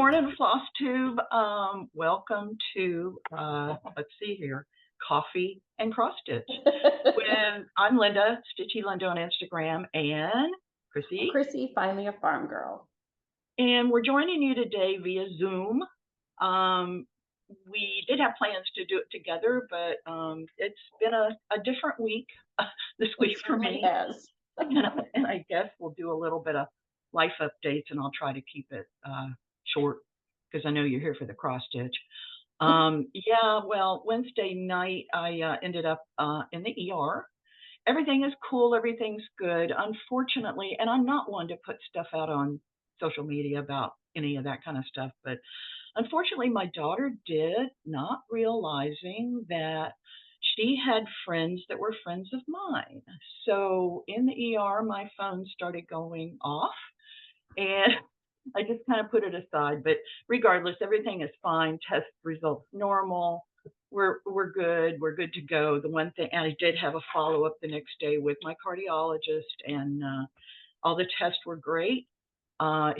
morning, FlossTube. Welcome to, let's see here, Coffee and Cross Stitch. I'm Linda, Stitchy Linda on Instagram, and Chrissy. Chrissy, finally a farm girl. And we're joining you today via Zoom. We did have plans to do it together, but it's been a different week this week for me. Yes. And I guess we'll do a little bit of life updates, and I'll try to keep it short because I know you're here for the cross stitch. Well, Wednesday night I ended up in the ER. Everything is cool. Everything's good. Unfortunately, and I'm not one to put stuff out on social media about any of that kind of stuff, but unfortunately, my daughter did, not realizing that she had friends that were friends of mine. So in the ER, my phone started going off, and I just kind of put it aside. But regardless, everything is fine. Test results normal. We're good. We're good to go. The one thing, and I did have a follow up the next day with my cardiologist, and all the tests were great. I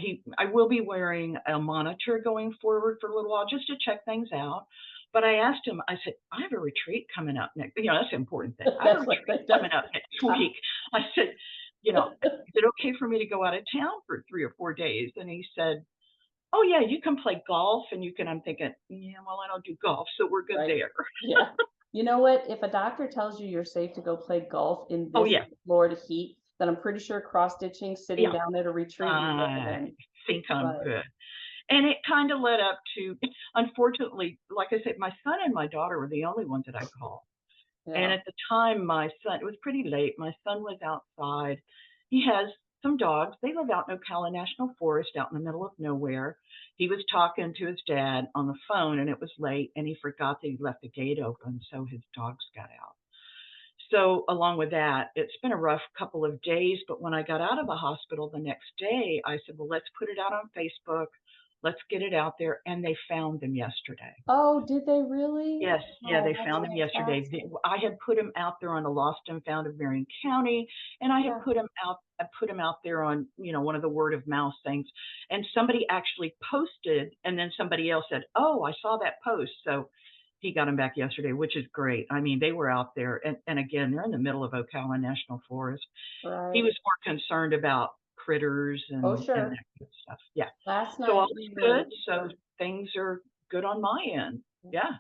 will be wearing a monitor going forward for a little while just to check things out. But I asked him, I said, I have a retreat coming up next. That's the important thing. I have a retreat coming up next week. I said, is it okay for me to go out of town for 3 or 4 days? And he said, oh, yeah, you can play golf. And I'm thinking, well, I don't do golf, so we're good there. Yeah. You know what? If a doctor tells you you're safe to go play golf in this Florida heat, then I'm pretty sure cross-stitching, sitting down at a retreat. I think I'm good. And it kind of led up to, unfortunately, like I said, my son and my daughter were the only ones that I called. Yeah. And at the time, my son, it was pretty late. My son was outside. He has some dogs. They live out in Ocala National Forest out in the middle of nowhere. He was talking to his dad on the phone, and it was late, and he forgot that he left the gate open, so his dogs got out. So along with that, it's been a rough couple of days, but when I got out of the hospital the next day, I said, well, let's put it out on Facebook. Let's get it out there. And they found them yesterday. Oh, did they really? Yes. Yeah, they found them yesterday. I had put them out there on the Lost and Found of Marion County, and I had put them out there on, one of the word of mouth things. And somebody actually posted, and then somebody else said, oh, I saw that post. So he got them back yesterday, which is great. I mean, they were out there. And again, they're in the middle of Ocala National Forest. Right. He was more concerned about critters and, and that kind of stuff. Yeah. Last night, so all is good. So things are good on my end. Yeah.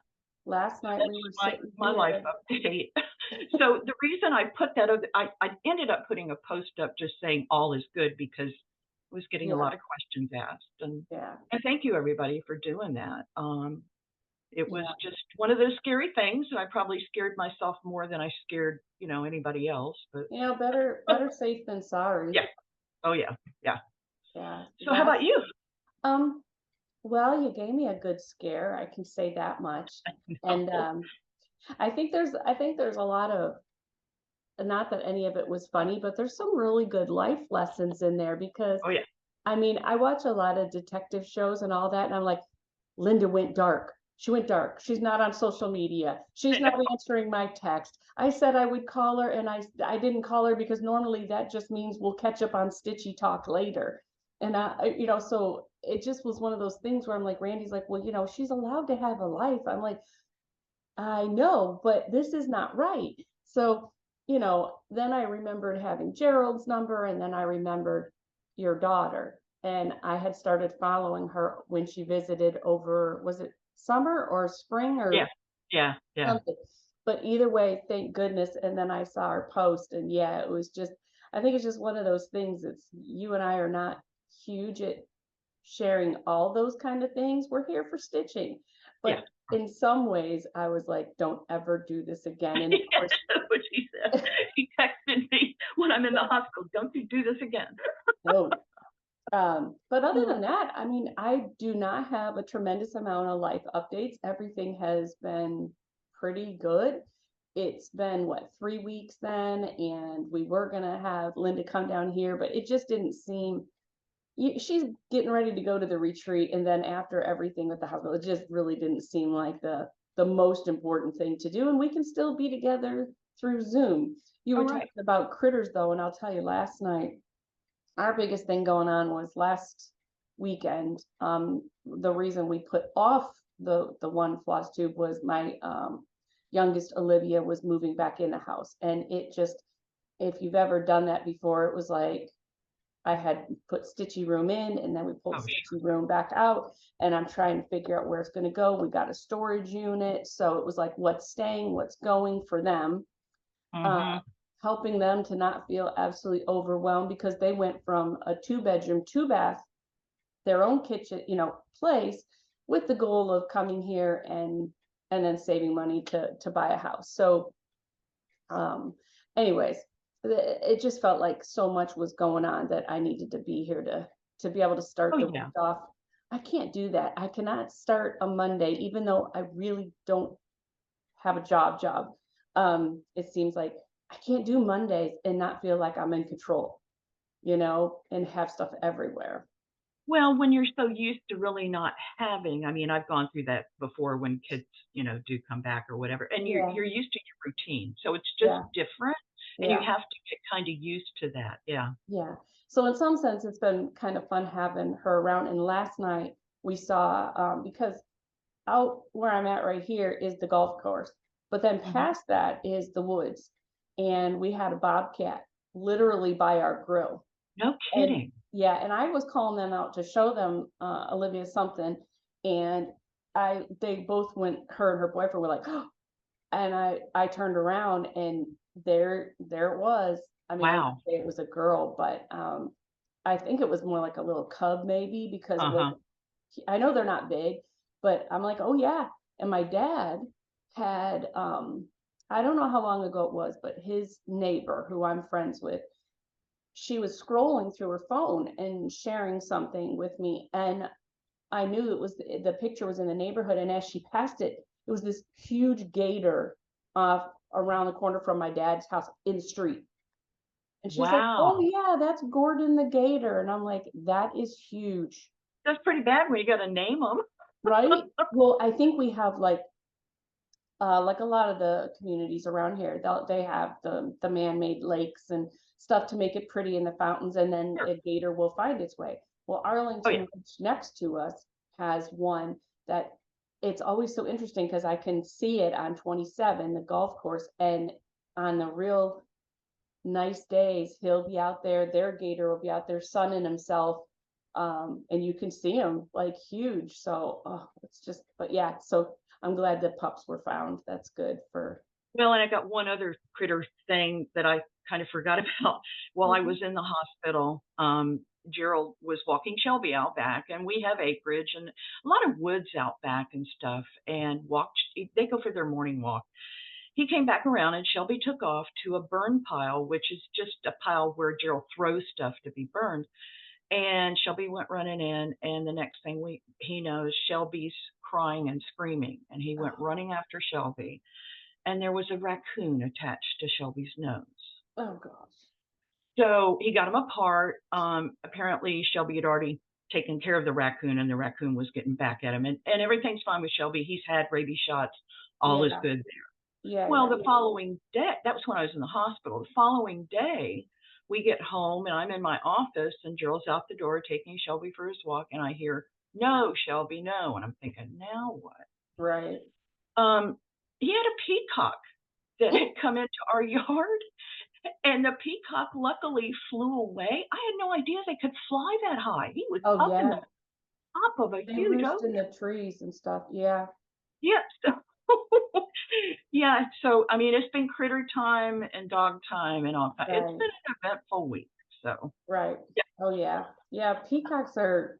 Last night that's my life update. So the reason I put that, I ended up putting a post up just saying all is good because I was getting a lot of questions asked. And thank you everybody for doing that. It was just one of those scary things, and I probably scared myself more than I scared, anybody else. But better safe than sorry. Yeah. Oh yeah. Yeah. So how about you? Well, you gave me a good scare. I can say that much. And I think there's a lot of, not that any of it was funny, but there's some really good life lessons in there because I mean, I watch a lot of detective shows and all that, and I'm like, Linda went dark. She went dark. She's not on social media. She's not answering my text. I said I would call her, and I didn't call her because normally that just means we'll catch up on Stitchy Talk later. And so it just was one of those things where I'm like, Randy's like, well, she's allowed to have a life. I'm like, I know, but this is not right. So, then I remembered having Gerald's number, and then I remembered your daughter. And I had started following her when she visited over, was it summer or spring or something? But either way, thank goodness. And then I saw her post, and it was just, I think it's just one of those things. It's, you and I are not huge at sharing all those kind of things. We're here for stitching, but in some ways I was like, don't ever do this again. And of course, that's what she said. She texted me when I'm in the hospital, don't you do this again. No. But other than that, I mean, I do not have a tremendous amount of life updates. Everything has been pretty good. It's been 3 weeks then, and we were gonna have Linda come down here, but it just didn't seem, she's getting ready to go to the retreat, and then after everything with the hospital, it just really didn't seem like the most important thing to do, and we can still be together through Zoom. You were talking about critters though, and I'll tell you, last night our biggest thing going on was weekend. The reason we put off the one floss tube was my youngest Olivia was moving back in the house, and it just, if you've ever done that before, it was like I had put stitchy room in and then we pulled Oh, sure. stitchy room back out, and I'm trying to figure out where it's going to go. We got a storage unit, so it was like what's staying, what's going for them, uh, Mhm. helping them to not feel absolutely overwhelmed because they went from a 2 bedroom, 2 bath, their own kitchen, place, with the goal of coming here and then saving money to buy a house. So um, anyways, it just felt like so much was going on that I needed to be here to be able to Oh, start the yeah. week off. I can't do that. I cannot start a Monday, even though I really don't have a job. It seems like I can't do Mondays and not feel like I'm in control, and have stuff everywhere. Well, when you're so used to really not having, I mean, I've gone through that before when kids, do come back or whatever, and you're Yeah, you're used to your routine, so it's just yeah, different, and you yeah. have to get kinda used to that, yeah. Yeah. So in some sense, it's been kind of fun having her around. And last night we saw, because out where I'm at right here is the golf course, but then Mhm. past that is the woods. And we had a bobcat literally by our grill. No And kidding. yeah, and I was calling them out to show them Olivia something. And they both went, her and her boyfriend were like, oh, and I turned around and there it was. I mean, I would Wow. say it was a girl, but I think it was more like a little cub maybe because it Uh-huh. wasn't, I know they're not big, but I'm like, "Oh yeah." And my dad had I don't know how long ago it was, but his neighbor who I'm friends with, she was scrolling through her phone and sharing something with me, and I knew it was the picture was in the neighborhood, and as she passed it, it was this huge gator around the corner from my dad's house in the street. And she's like, "Oh Wow. yeah, that's Gordon the gator." And I'm like, "That is huge." That's pretty bad when you gotta name name them. Right? Well, I think we have like a lot of the communities around here, they have the man-made lakes and stuff to make it pretty in the fountains, and then Sure. a gator will find its way. Well, Oh, yeah. Arlington, which next to us, has one that it's always so interesting because I can see it on 27, the golf course, and on the real nice days, he'll be out there, their gator will be out there sunning himself, and you can see him like huge. So, oh, it's just, but yeah, so I'm glad the pups were found. That's good for. Well, and I got one other critter thing that I kind of forgot about. While I Mhm. was in the hospital, Gerald was walking Shelby out back, and we have acreage and a lot of woods out back and stuff, and they go for their morning walk. He came back around, and Shelby took off to a burn pile, which is just a pile where Gerald throws stuff to be burned. And Shelby went running in, and the next thing he knows, Shelby's crying and screaming, and he went Oh, running after Shelby, and there was a raccoon attached to Shelby's nose. oh gosh. So he got him apart. Apparently, Shelby had already taken care of the raccoon, and the raccoon was getting back at him. And everything's fine with Shelby. He's had rabies shots. All is Yeah, good there. yeah, Well, yeah. the following day, that was when I was in the hospital. The following day, we get home, and I'm in my office, and Gerald's out the door taking Shelby for his walk, and I hear, "No, Shelby, no." And I'm thinking, now what? Right. Um, he had a peacock that had come into our yard. And the peacock luckily flew away. I had no idea they could fly that high. He was Oh up in the yeah. top of a They huge roost oak. in the trees and stuff. Yeah, Yes. Yeah, so, I mean, it's been critter time and dog time and all that. It's right, been an eventful week, so, right. yeah. Oh yeah. Yeah, peacocks are,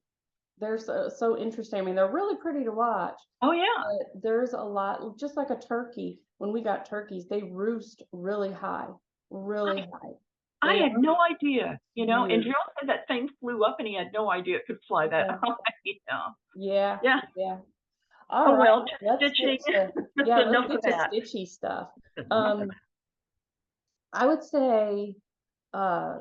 they're so interesting. I mean, they're really pretty to watch. Oh, yeah. But there's a lot, just like a turkey. When we got turkeys, they roost really I high. I They had are no idea, and weird. Gerald said that thing flew up, and he had no idea it could fly that Yeah, high, yeah, Yeah. yeah. All Oh, right, well, let's stitching. get to, That's yeah, let's enough of get to that. stitchy stuff. Enough of Um, that. I would say, uh,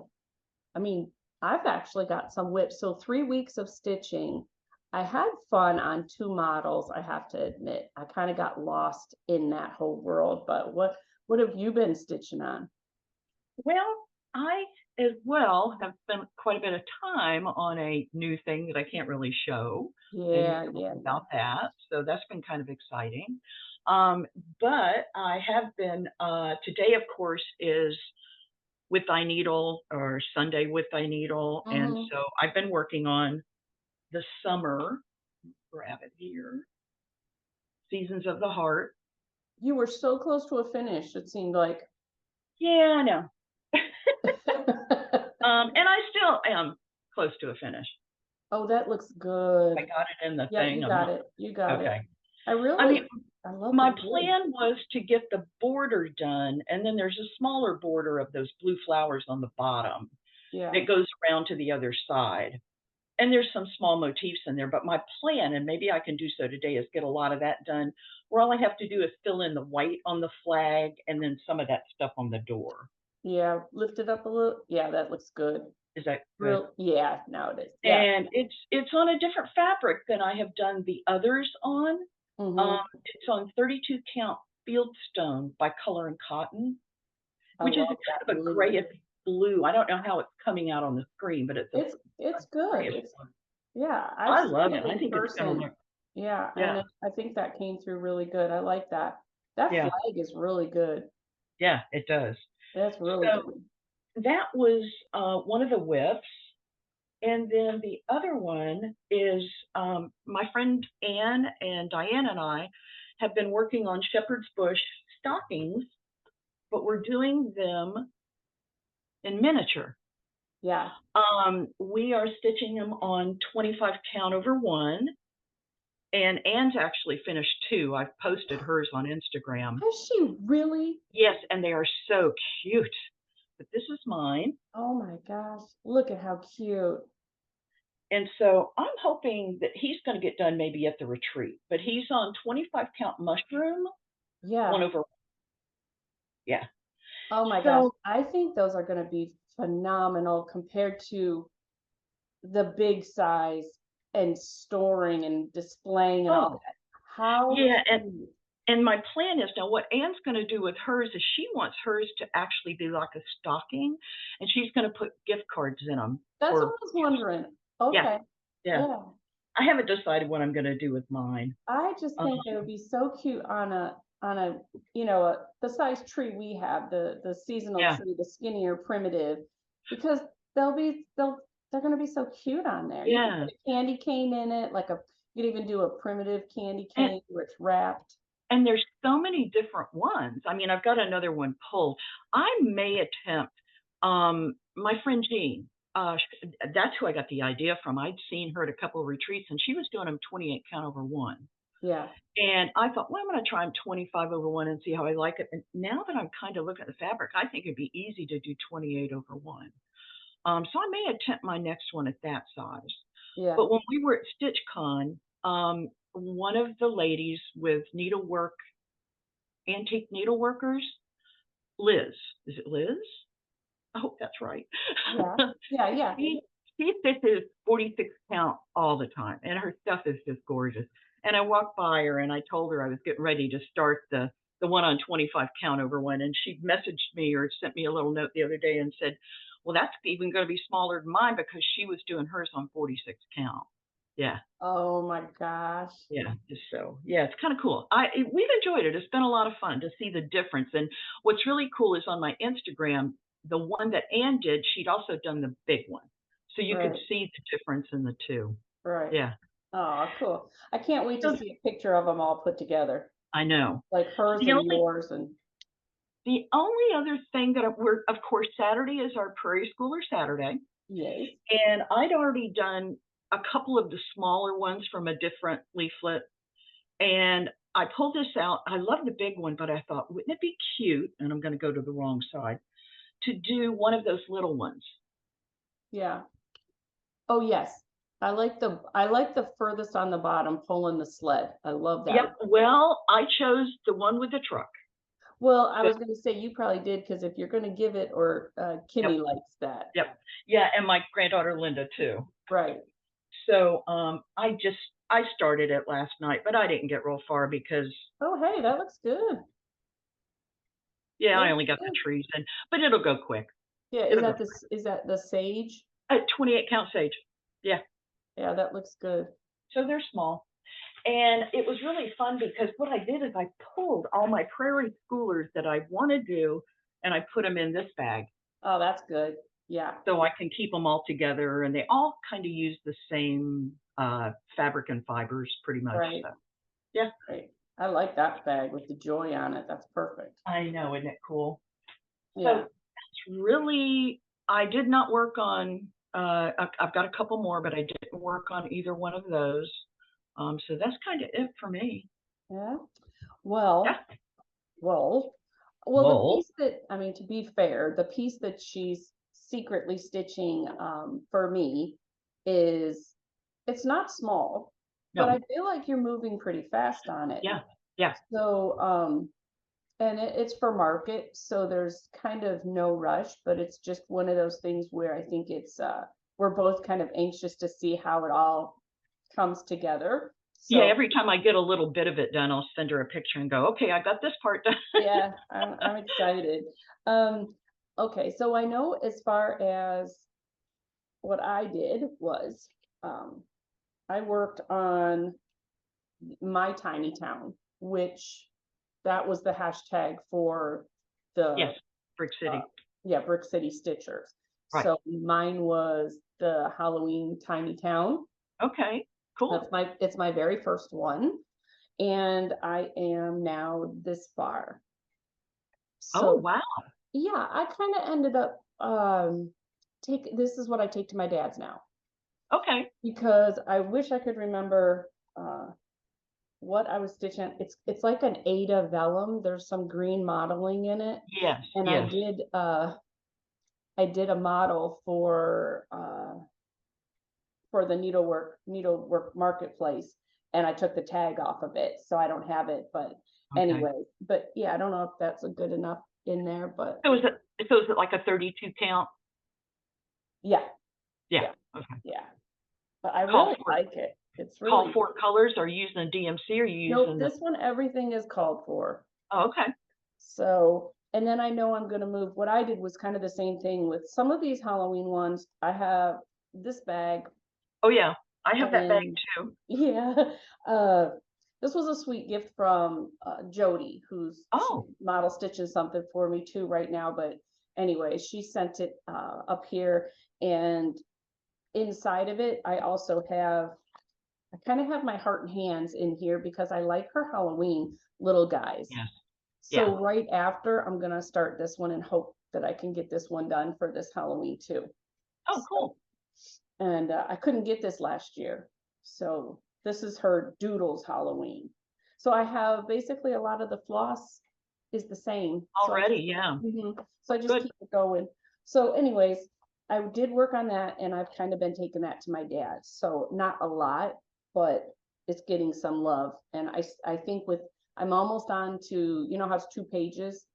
I mean, I've actually got some whips. So 3 weeks of stitching. I had fun on two models, I have to admit. I kind of got lost in that whole world. But what have you been stitching on? Well, I as well have spent quite a bit of time on a new thing that I can't really show, and you Yeah, can yeah, learn yeah. about that. So that's been kind of exciting. Um, but I have been, today, of course, is with thy needle or Sunday with thy needle. And Mhm. so I've been working on the summer, grab it here, Seasons of the Heart. You were so close to a finish, it seemed like. Yeah, I know. And I still am close to a finish. Oh, that looks I good. got it in the Yeah, thing. you I'm got not it. You got it. okay. I I mean, really I love the my wood. plan was to get the border done, and then there's a smaller border of those blue flowers on the bottom Yeah. that goes around to the other side. And there's some small motifs in there, but my plan, and maybe I can do so today, is get a lot of that done, where all I have to do is fill in the white on the flag and then some of that stuff on the door. Yeah, lift it up a little. Yeah, that looks good. Is that good? Real yeah, now it is. Yeah. And it's on a different fabric than I have done the others on. Mhm. It's on 32 count fieldstone by Color and Cotton, I which is a love kind that of a blue. grayish blue. I don't know how it's coming out on the screen, but it's a It's good. grayish It's blue. yeah, I've I seen love it. it I in think it's gonna person. look, Yeah, and yeah, I think that came through really good. I like that. That yeah, flag is really good. yeah, it does. That's really So good. that was one of the whips. And then the other one is my friend Anne and Diane and I have been working on shepherd's bush stockings, but we're doing them in miniature. Yeah. We are stitching them on 25 count over one, and Anne's actually finished two. I've posted hers on Instagram. Has she really? Yes, and they are so cute. But this is mine. Oh my gosh. Look at how cute. And so I'm hoping that he's going to get done maybe at the retreat, but he's on 25 count mushroom, one Yeah. over, yeah. Oh my gosh. So, I think those are gonna be phenomenal compared to the big size and storing and displaying and all oh, that. How yeah. cute. And my plan is now what Anne's going to do with hers is she wants hers to actually be like a stocking, and she's going to put gift cards in them That's what for I was gifts. wondering. Yeah, Okay. yeah. Yeah. I haven't decided what I'm going to do with mine. I just Um, think they would be so cute on a the size tree we have, the seasonal yeah, tree, the skinnier primitive, because they're gonna be so cute on there. You could yeah. put a candy cane in it, like a you could even do a primitive candy And cane where it's wrapped. And there's so many different ones. I mean, I've got another one pulled. I may attempt, my friend Jean, that's who I got the idea from. I'd seen her at a couple of retreats and she was doing them 28 count over one. Yeah. And I thought, well, I'm going to try them 25 over one and see how I like it. And now that I'm kind of looking at the fabric, I think it'd be easy to do 28 over one. So I may attempt my next one at that size. Yeah. But when we were at StitchCon, one of the ladies with needlework, antique needleworkers, Liz. Is it Liz? I hope that's right. Yeah. Yeah, yeah. she she stitches 46 count all the time, and her stuff is just gorgeous. And I walked by her and I told her I was getting ready to start the one on 25 count over one, and she messaged me or sent me a little note the other day and said, "Well, that's even going to be smaller than mine because she was doing hers on 46 count." Yeah. Oh my gosh. Yeah, just so yeah, it's kind of cool. We've enjoyed it. It's been a lot of fun to see the difference. And what's really cool is on my Instagram, the one that Anne did, she'd also done the big one, so you could Right. see the difference in the two. Right. Yeah, Oh, cool. I can't wait to so see a picture of them all put together, I know. like hers The and only yours and the only other thing that we're, of course, Saturday is our Prairie Schooler Saturday, yes. and I'd already done a couple of the smaller ones from a different leaflet. And I pulled this out. I love the big one, but I thought, wouldn't it be cute? And I'm going to go to the wrong side to do one of those little ones. Yeah. Oh, yes. I like the furthest on the bottom pulling the sled. I love that Yep. one. Well, I chose the one with the truck. Well, I So, was gonna say you probably did because if you're gonna give it or yep. Kimmy likes that. Yep. Yeah. And my granddaughter Linda too. Right. So I started it last night, but I didn't get real far because Oh, hey, that looks good. yeah, That I looks only got the good. trees in, but it'll go quick. Yeah, It'll go is that the sage? 28 count sage. Yeah, Yeah, that looks good. so they're small. And it was really fun because what I did is I pulled all my Prairie schoolers that I want to do and I put them in this bag Oh, that's good. Yeah, so I can keep them all together. And they all kind of use the same fabric and fibers pretty much. right, So, yeah, right. I like that bag with the joy on it. That's perfect. I know. Isn't it cool? So Yeah. that's really, I did not work on, I've got a couple more, but I didn't work on either one of those. So that's kind of it for me. Yeah. Yeah. Well, well, well, the Well, piece that, I mean, to be fair, the piece that she's secretly stitching for me is, it's not small, but no. I feel like you're moving pretty fast on it. Yeah. Yeah. So, and it's for market, so there's kind of no rush, but it's just one of those things where I think we're both kind of anxious to see how it all comes together. Yeah, So every time I get a little bit of it done, I'll send her a picture and go, okay, I got this part done. yeah, I'm excited. Um, okay, so I know as far as what I did was um, I worked on my tiny town, which that was the hashtag for the Yes, Brick uh, City. yeah, Brick City Stitchers. Right. So mine was the Halloween tiny town. Okay, cool. It's my very first one, and I am now this far. Oh, So wow. yeah, I kind of ended up take this is what I take to my dad's now Okay. because I wish I could remember what I was stitching. It's like an Ada vellum. There's some green modeling in it, Yes, and yes. I did a model for the needlework marketplace, and I took the tag off of it, so I don't have it. But Okay. anyway, but yeah, I don't know if that's a good enough in there, but So is it like a 32 count? yeah, Yeah. yeah, Okay. yeah. But I Call really for like it. It's call really for colors. Are you using a DMC or are you nope. using the This one, everything is called for. Oh, okay. So, and then I know I'm going to move. What I did was kind of the same thing with some of these Halloween ones. I have this bag, Oh yeah. I have that bag and too. yeah, uh, this was a sweet gift from Jody, who's she Oh, model stitching something for me too right now. But anyway, she sent it up here, and inside of it, I kind of have my heart and hands in here because I like her Halloween little guys. yes. Yeah. So right after, I'm gonna start this one and hope that I can get this one done for this Halloween too. Oh, So, cool. and I couldn't get this last year, so this is her Doodles Halloween. So I have basically a lot of the floss is the same. Already, yeah. So I just Good. keep it going. So, anyways, I did work on that, and I've kind of been taking that to my dad. So not a lot, but it's getting some love. And I think with I'm almost on to how it's 2 pages.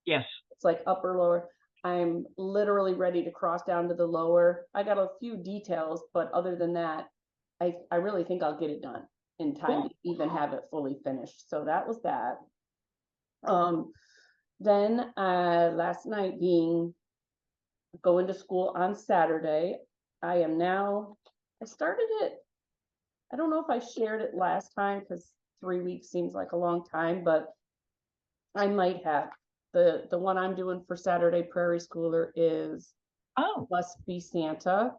Yes. It's like upper lower. I'm literally ready to cross down to the lower. I got a few details, but other than that, I really think I'll get it done in time to Cool. even have it fully finished. So that was that. Um, then last night being going to school on Saturday, I started it. I don't know if I shared it last time because 3 weeks seems like a long time, but I might have. The one I'm doing for Saturday Prairie Schooler Oh, Must Be Santa.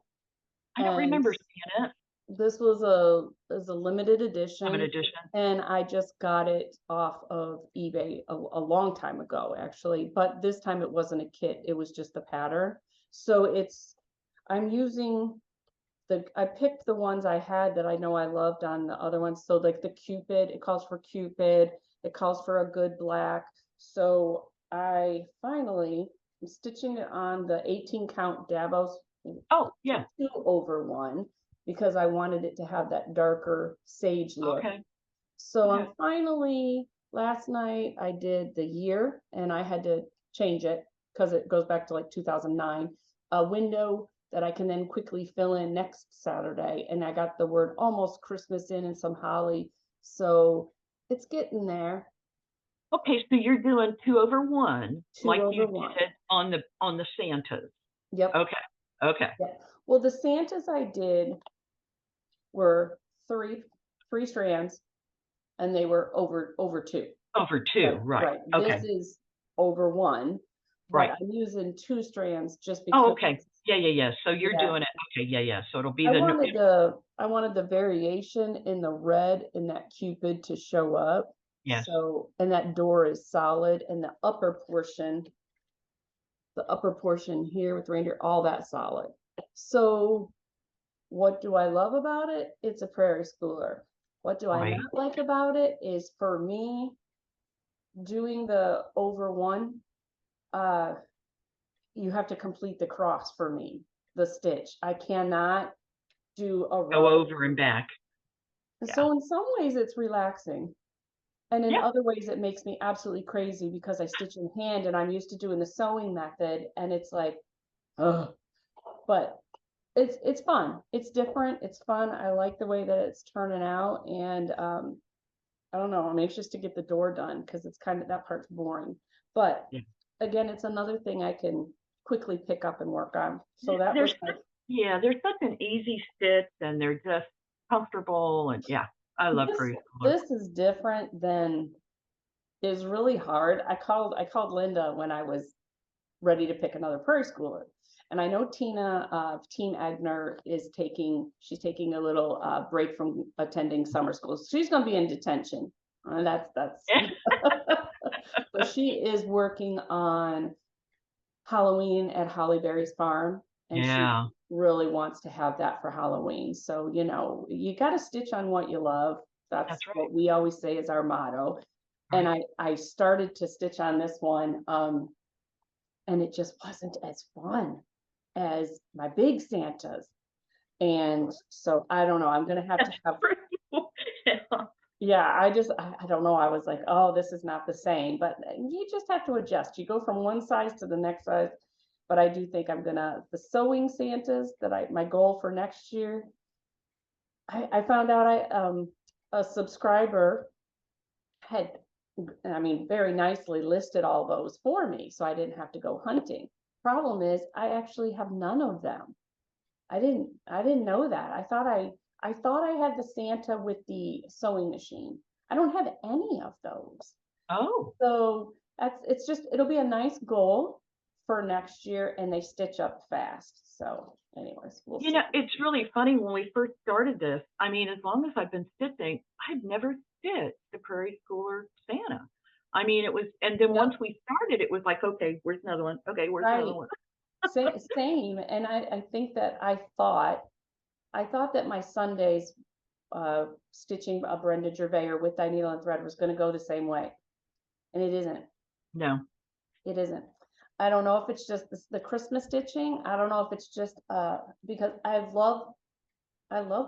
I don't And remember seeing it. this was a limited Have an edition, edition. and I just got it off of eBay a long time ago, actually. But this time it wasn't a kit; it was just the pattern. So I'm using I picked the ones I had that I know I loved on the other ones. So like the Cupid, it calls for Cupid. It calls for a good black. So I finally am stitching it on the 18 count Davos Oh, yeah. 2/1 because I wanted it to have that darker sage look. Okay. So Okay. I'm finally, last night I did the year and I had to change it because it goes back to like 2009, a window that I can then quickly fill in next Saturday. And I got the word almost Christmas in and some holly. So it's getting there. Okay, so you're doing 2/1 two like you over one. did on the Santas. Yep. Okay. Okay. Yeah. Well, the Santas I did were three strands, and they were over two. Over 2, Right, right. right. This Okay. is over one, but Right. I'm using two strands just Oh, because. okay. Yeah, yeah, yeah. So you're Yeah, doing it. Okay, yeah, yeah. So it'll be I the new. wanted the variation in the red in that Cupid to show up. Yes. So, and that door is solid, and the upper portion here with reindeer, all that solid. So, what do I love about it? It's a Prairie Schooler. What do I Right. not like about it is, for me, doing the over one, uh, you have to complete the cross for me, the stitch. I cannot do a Go row. over and back. Yeah. So in some ways it's relaxing. And in Yeah. other ways it makes me absolutely crazy because I stitch in hand and I'm used to doing the sewing method and it's like, ugh. But it's fun. It's different. It's fun. I like the way that it's turning out. And I don't know, I'm anxious to get the door done because it's kind of that part's boring. But Yeah. again, it's another thing I can quickly pick up and work on. So that There's was my. such, yeah, there's such an easy stitch and they're just comfortable and yeah, I love This preschooler. this is different than is really hard. I called Linda when I was ready to pick another Prairie Schooler. And I know Tina of Team Agner she's taking a little break from attending summer school. So she's going to be in detention. That's, but she is working on Halloween at Hollyberry's farm, and she Yeah, really wants to have that for Halloween. So, you got to stitch on what you love. That's that's right. what we always say is our motto. And Right. I started to stitch on this one, and it just wasn't as fun as my big Santas. And so I don't know. I'm gonna have to That's have. true. Yeah. Yeah, I don't know. I was like, oh, this is not the same, but you just have to adjust. You go from one size to the next size. But I do think I'm gonna the sewing Santas that my goal for next year. I found out a subscriber had, I mean, very nicely listed all those for me, so I didn't have to go hunting. Problem is, I actually have none of them. I didn't know that. I thought I had the Santa with the sewing machine. I don't have any of those. Oh, So it'll be a nice goal for next year, and they stitch up fast. So anyways, we'll you know, see. it's really funny when we first started this. I mean, as long as I've been stitching, I've never stitched the Prairie Schooler Santa. I mean, it was, and then once Yep, we started, it was like, okay, where's another one? Okay, where's another right. one? Same. And I think that I thought that my Sundays stitching a Brenda Gervais with dye needle and thread was going to go the same way, and it isn't. No. It isn't. I don't know if it's just the Christmas stitching. I don't know if it's just because I love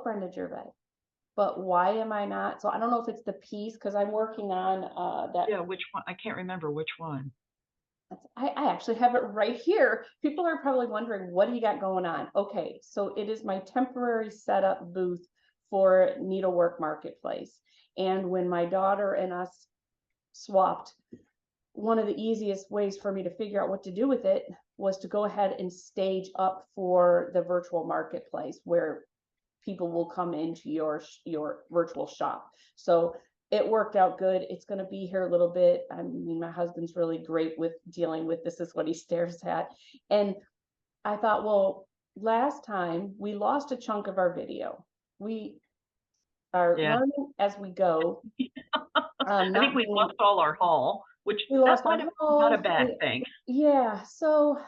Brenda Gervais, but why am I not? So I don't know if it's the piece because I'm working on that. Yeah, which one? I can't remember which one. I actually have it right here. People are probably wondering, what do you got going on? Okay, so it is my temporary setup booth for Needlework Marketplace. And when my daughter and us swapped, one of the easiest ways for me to figure out what to do with it was to go ahead and stage up for the virtual marketplace where people will come into your virtual shop. So it worked out good. It's going to be here a little bit. I mean, my husband's really great with dealing with this is what he stares at. And I thought, well, last time we lost a chunk of our video. We are Yeah. learning as we go. I think Not we being lost all our haul, which We that lost might our have been not a hall. bad thing. Yeah. So,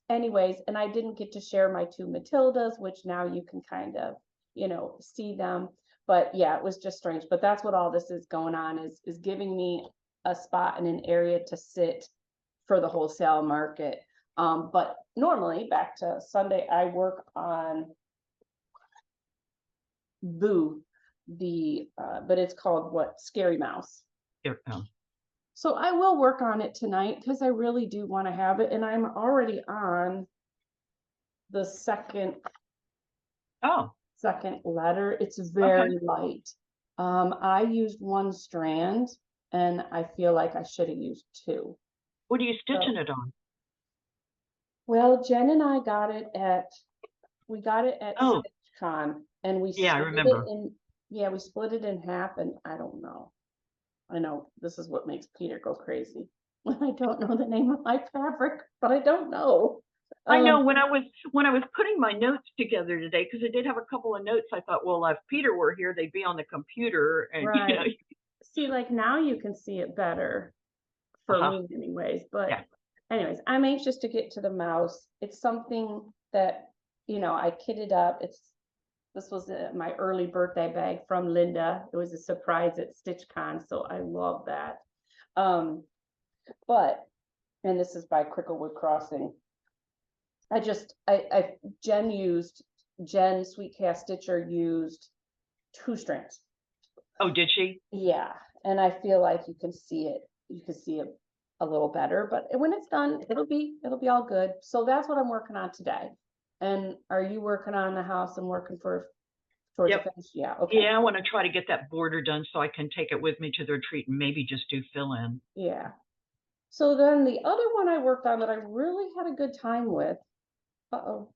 anyways, and I didn't get to share my two Matildas, which now you can kind of, see them. But yeah, it was just strange. But that's what all this is going on is giving me a spot and an area to sit for the wholesale market. But normally, back to Sunday, I work on Boo, but it's called what? Scary Mouse. Here, So I will work on it tonight because I really do want to have it. And I'm already on the oh, second letter. It's okay. very light. I used one strand and I feel like I should have used two. What are you So stitching it on? Well, Jen and I got it at we got it at Oh, StitchCon, and we yeah, I split it remember. in yeah, we split it in half, and I don't know. I know this is what makes Peter go crazy. I don't know the name of my fabric, but I don't know. I Um, know when I was putting my notes together today, because I did have a couple of notes, I thought, well, if Peter were here, they'd be on the computer, and right. See, like now you can see it better for uh-huh, me anyways, but yeah. anyways, I'm anxious to get to the mouse. It's something that, I kitted up. This was my early birthday bag from Linda. It was a surprise at StitchCon, so I love that. Um, but and this is by Cricklewood Crossing. I just I Jen Sweet Cast Stitcher used 2 strands. Oh, did she? Yeah, and I feel like you can see it. You can see it a little better, but when it's done, it'll be all good. So that's what I'm working on today. And are you working on the house and working for towards the Yep. finish? Yeah, okay. Yeah, I want to try to get that border done so I can take it with me to the retreat and maybe just do fill in. Yeah. So then the other one I worked on that I really had a good time with, uh-oh,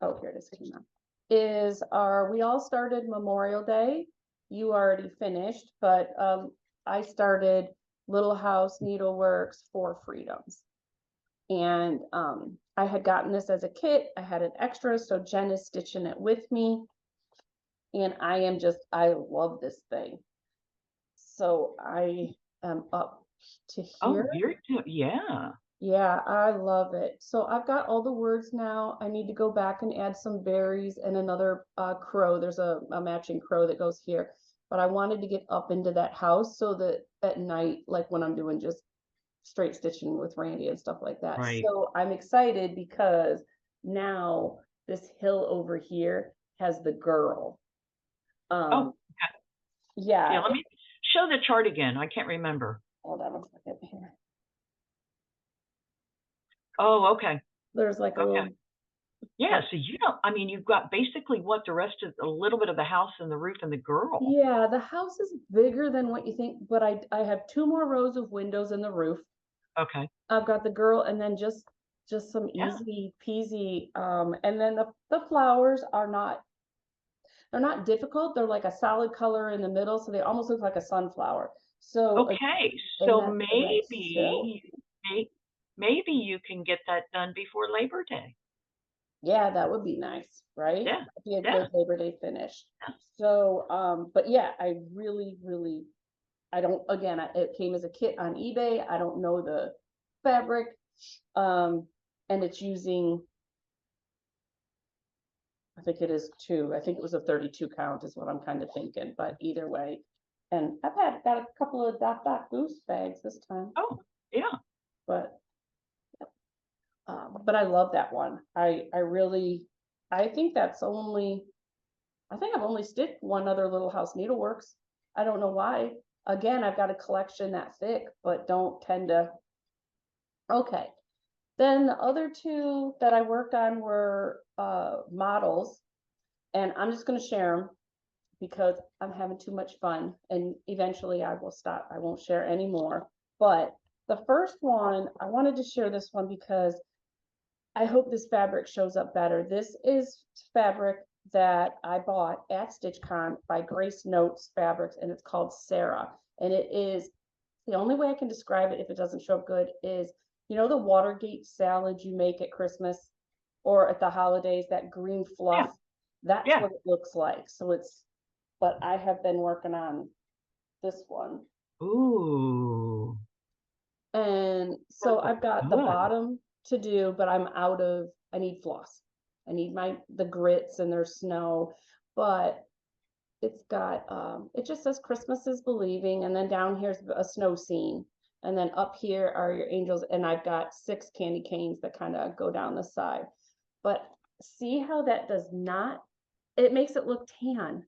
oh, here it is, came out, is our, we all started Memorial Day. You already finished, but I started Little House Needleworks for Freedoms. And I had gotten this as a kit. I had an extra, so Jen is stitching it with me. And I love this thing. So I am up to Oh, here. you're doing, yeah. Yeah, I love it. So I've got all the words now. I need to go back and add some berries and another crow. There's a matching crow that goes here. But I wanted to get up into that house so that at night, like when I'm doing just straight stitching with Randy and stuff like that. Right. So I'm excited because now this hill over here has the girl. Oh, Um, okay. Yeah, yeah, let me show the chart again. I can't remember. hold on a second here. Oh, okay. There's like a Okay. little, Yeah, so I mean, you've got basically what the rest of a little bit of the house and the roof and the girl. yeah, the house is bigger than what you think, but I have 2 more rows of windows in the roof. Okay. I've got the girl and then just some Yeah. easy peasy. And then the flowers are not, they're not difficult. They're like a solid color in the middle, so they almost look like a sunflower. So Okay. and So that and that's silk. may, maybe you can get that done before Labor Day. Yeah, that would be nice, right? Yeah. That'd be a Yeah. good Labor Day finish. Yeah. So, but yeah, I really, really, I don't. Again, it came as a kit on eBay. I don't know the fabric, um, and it's using. I think it is two. I think it was a 32 count, is what I'm kind of thinking. But either way, and got a couple of dot goose bags this time, Oh, yeah. but but I love that one. I really, I think that's only, I think I've only stitched one other Little House Needleworks. I don't know why. Again, I've got a collection that thick, but don't tend to. Okay. Then the other two that I worked on were models, and I'm just going to share them because I'm having too much fun, and eventually I will stop. I won't share anymore. But the first one, I wanted to share this one because I hope this fabric shows up better. This is fabric that I bought at StitchCon by Grace Notes Fabrics, and it's called Sarah. And it is, the only way I can describe it if it doesn't show up good is, the Watergate salad you make at Christmas or at the holidays, that green Yeah. fluff, that's Yeah. what it looks like. So but I have been working on this one. Ooh. And That so looks I've got the good. bottom to do, but I need floss. I need the grits and there's snow, but it's got, it just says Christmas is believing. And then down here's a snow scene. And then up here are your angels. And I've got 6 candy canes that kind of go down the side. But see how that does not, it makes it look tan.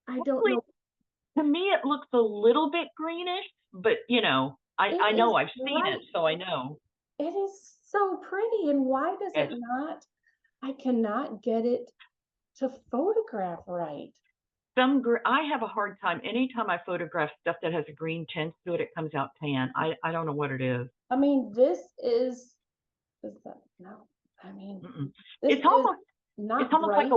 I don't Actually, know. to me, it looks a little bit greenish, but It I is know I've seen it, bright. so I know. It is so pretty. And why does it Yes. not? I cannot get it to photograph right. I have a hard time anytime I photograph stuff that has a green tint to it, it comes out tan. I don't know what it is. I mean, this is. Is that no? I mean, Mm-mm. this It's is almost it's not almost like bright.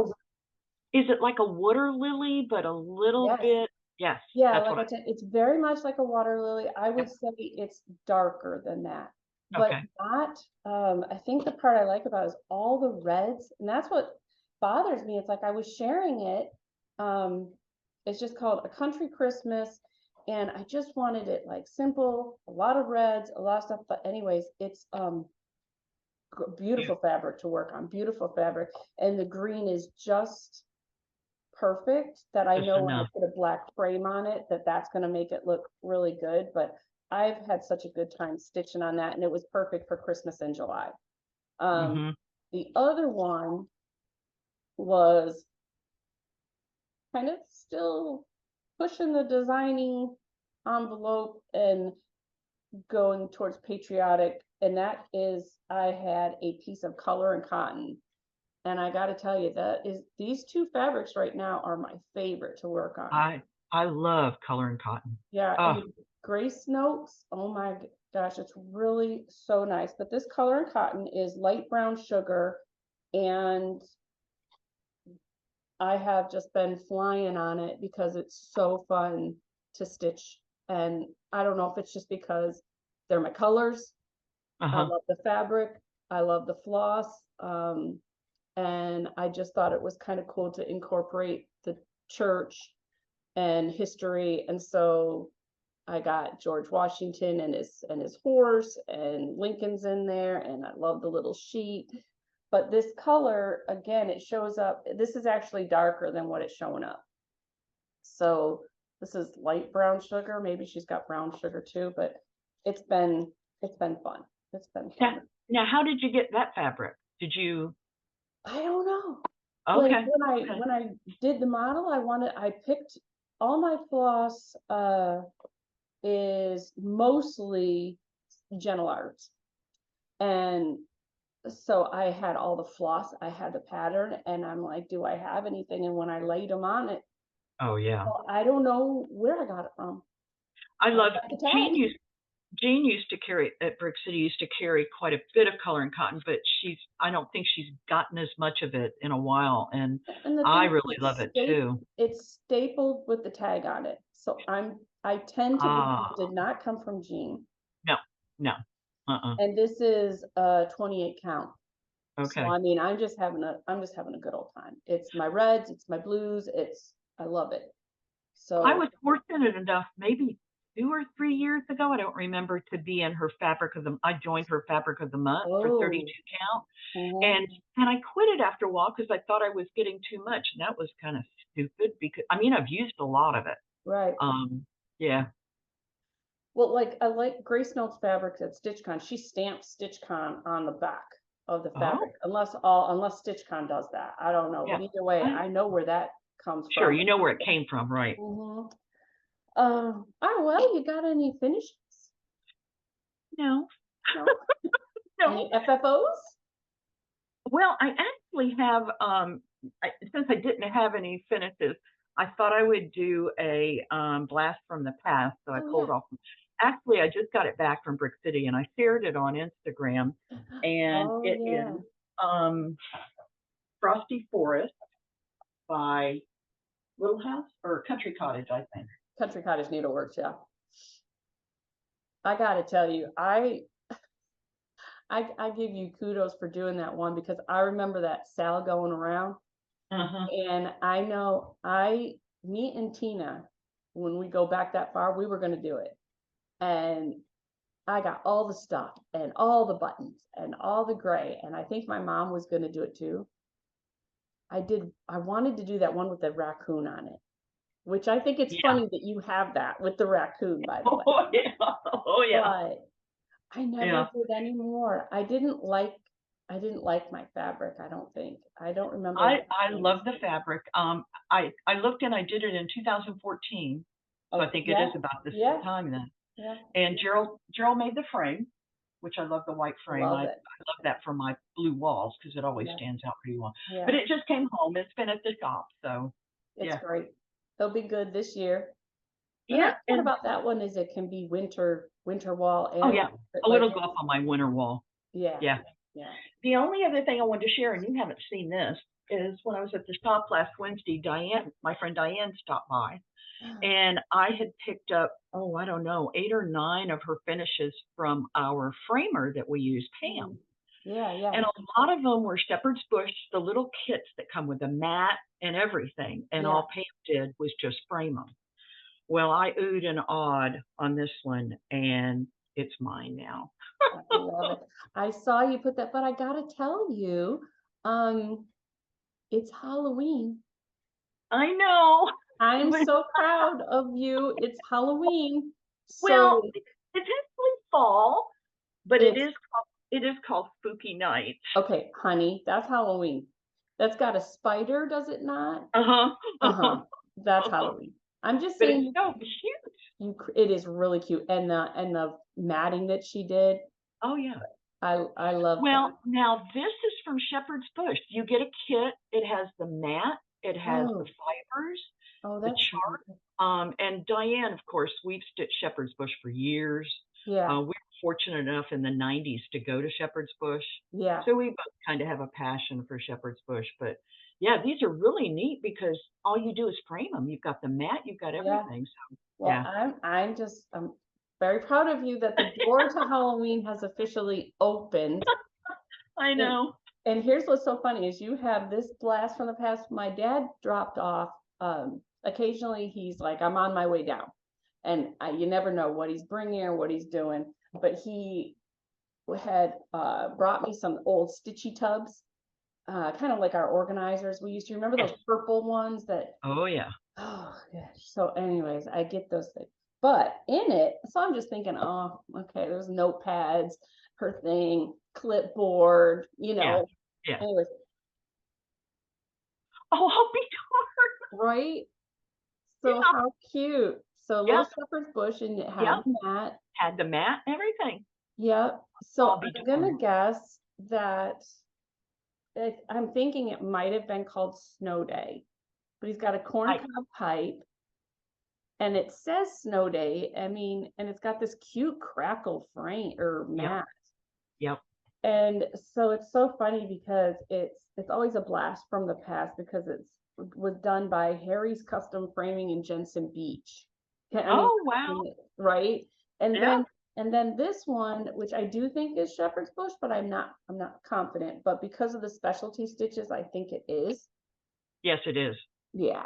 a is it like a water lily, but a little Yes. bit yes, Yeah, that's like what I said, it's very much like a water lily. I yep, would say it's darker than that, but okay. not, I think the part I like about it is all the reds, and that's what bothers me. It's like I was sharing it. Um, it's just called A Country Christmas, and I just wanted it like simple, a lot of reds, a lot of stuff. But anyways, it's Yeah, beautiful fabric to work on, beautiful fabric, and the green is just perfect that I just know when I enough. put a black frame on it that that's going to make it look really good. But I've had such a good time stitching on that, and it was perfect for Christmas in July. Um, Mhm. the other one was kind of still pushing the designing envelope and going towards patriotic, and that is I had a piece of color and cotton. And I got to tell you, that is these two fabrics right now are my favorite to work on. I I love color and cotton. Yeah, and Oh, the grace notes, oh my gosh, it's really so nice. But this color and cotton is light brown sugar, and I have just been flying on it because it's so fun to stitch. And I don't know if it's just because they're my colors. I uh-huh. love the fabric. I love the floss. And I just thought it was kind of cool to incorporate the church and history. And so I got George Washington and his horse, and Lincoln's in there, and I love the little sheet. But this color, again, it shows up. This is actually darker than what it's showing up. So this is light brown sugar. Maybe she's got brown sugar too, but it's been it's been fun. It's been Now, fun. now how did you get that fabric? Did you I don't know. Like okay, okay. when I did the model, I picked all my floss is mostly gentle arts. And so I had all the floss, I had the pattern, and I'm like, do I have anything? And when I laid them on it, Oh yeah. well, I don't know where I got it from. I I love got the Jean tag. used Jean used to carry at Brick City used to carry quite a bit of color and cotton, but I don't think she's gotten as much of it in a while, and And the I thing really is, love it too. it's stapled with the tag on it. So I tend to believe it Ah, did not come from Jean. no, no. Uh-uh. And this is a 28 count. So Okay. I mean, I'm just having a good old time. It's my reds, it's my blues, I love it. I So was fortunate enough, maybe 2 or 3 years ago, I don't remember, to be in her fabric of the. I joined her fabric of the month for oh, 32 count, mhm, and I quit it after a while because I thought I was getting too much, and that was kind of stupid because I mean I've used a lot of it. right. Yeah. Well, like I like Grace Notes fabrics at StitchCon. She stamps StitchCon on the back of the fabric, Oh, unless StitchCon does that. I don't know, yeah. but either way, I, I know where that comes sure, from. you know where it came from, right? Mhm. Oh well, you got any finishes? No, No, no. any FFOs? Well, I actually have, since I didn't have any finishes, I thought I would do a blast from the past. So I Oh pulled yeah. off. Actually, I just got it back from Brick City and I shared it on Instagram. And Oh it yeah. is um, Frosty Forest by Little House or Country Cottage, I think. Country Cottage Needleworks, yeah. I gotta tell you, I give you kudos for doing that one because I remember that sale going around, Uh-huh. and I know me and Tina, when we go back that far, we were gonna do it. And I got all the stuff and all the buttons and all the gray, and I think my mom was gonna do it too. I wanted to do that one with the raccoon on it, which I think it's Yeah. funny that you have that with the raccoon, by the way. Oh, yeah. Oh, yeah. But I never Yeah. did any more. I didn't like my fabric, I don't think. I don't remember I liking love the fabric. I looked and I did it in 2014, so I okay, think it is yeah, about this yeah, time then. yeah. And Gerald made the frame, which I love the white frame. Love I it. love that for my blue walls because it always Yeah, stands out pretty well. But yeah. it just came home. It's been at the shop, so It's yeah, great. They'll be good this year. The yeah. nice part And about that one is it can be winter wall oh and yeah, oh like it'll go up on my winter wall. yeah, Yeah, Yeah. The only other thing I wanted to share, and you haven't seen this, is when I was at the shop last Wednesday, Diane, my friend Diane, stopped by, and I had picked up, oh, I don't know, 8 or 9 of her finishes from our framer that we use, Mm. Pam. Yeah, yeah. And a lot of them were shepherd's bush, the little kits that come with the mat and everything. And Yeah. all Pam did was just frame them. Well, I oohed and awed on this one, and it's mine now. I love it. I saw you put that, but I gotta tell you, um, it's Halloween. I know. I'm But, so proud of you. It's Halloween. well, So it's actually fall, but it's it is called Spooky Night. okay, honey, that's Halloween. That's got a spider, does it not? Uh-huh. Uh-huh. That's Uh-huh. Halloween. I'm just But it's saying so cute. it is really cute. And the matting that she did, Oh yeah. I love that. Well, now this is from Shepherd's Bush. You get a kit. It has the mat. It has the Oh, fibers, oh, the that's chart. nice. And Diane, of course, we've stitched Shepherd's Bush for years. Yeah, We were fortunate enough in the 90s to go to Shepherd's Bush. yeah, So we both kind of have a passion for Shepherd's Bush. But yeah, these are really neat because all you do is frame them. You've got the mat, you've got yeah. everything. So Well, yeah, I'm very proud of you that the door to Halloween has officially opened. I And know. and here's what's so funny is you have this blast from the past. My dad dropped off. Occasionally he's like, I'm on my way down, and you never know what he's bringing or what he's doing. But he had brought me some old stitchy tubs, kind of like our organizers we used to. Remember Yes. those purple ones that Oh yeah. oh, gosh. So, anyways, I get those things. But in it, so I'm just thinking, oh, okay, there's notepads, her thing, clipboard, Yeah. Yeah. anyways, Oh, I'll be darned. right? So Yeah. how cute. So little Yep. shepherd's bush and it had Yep. the mat. Had the mat and everything. Yep. So I'll be I'm gonna darned. guess that I'm thinking it might have been called Snow Day, but he's got a corn I cob pipe and it says Snow Day. I mean, and it's got this cute crackle frame or Yep. mat. Yep. And so it's so funny because it's always a blast from the past because it's was done by Harry's Custom Framing in Jensen Beach. I mean, Oh, wow. right? And Yeah. then this one, which I do think is Shepherd's Bush, but I'm not confident. But because of the specialty stitches, I think it is. Yes, it is. Yeah.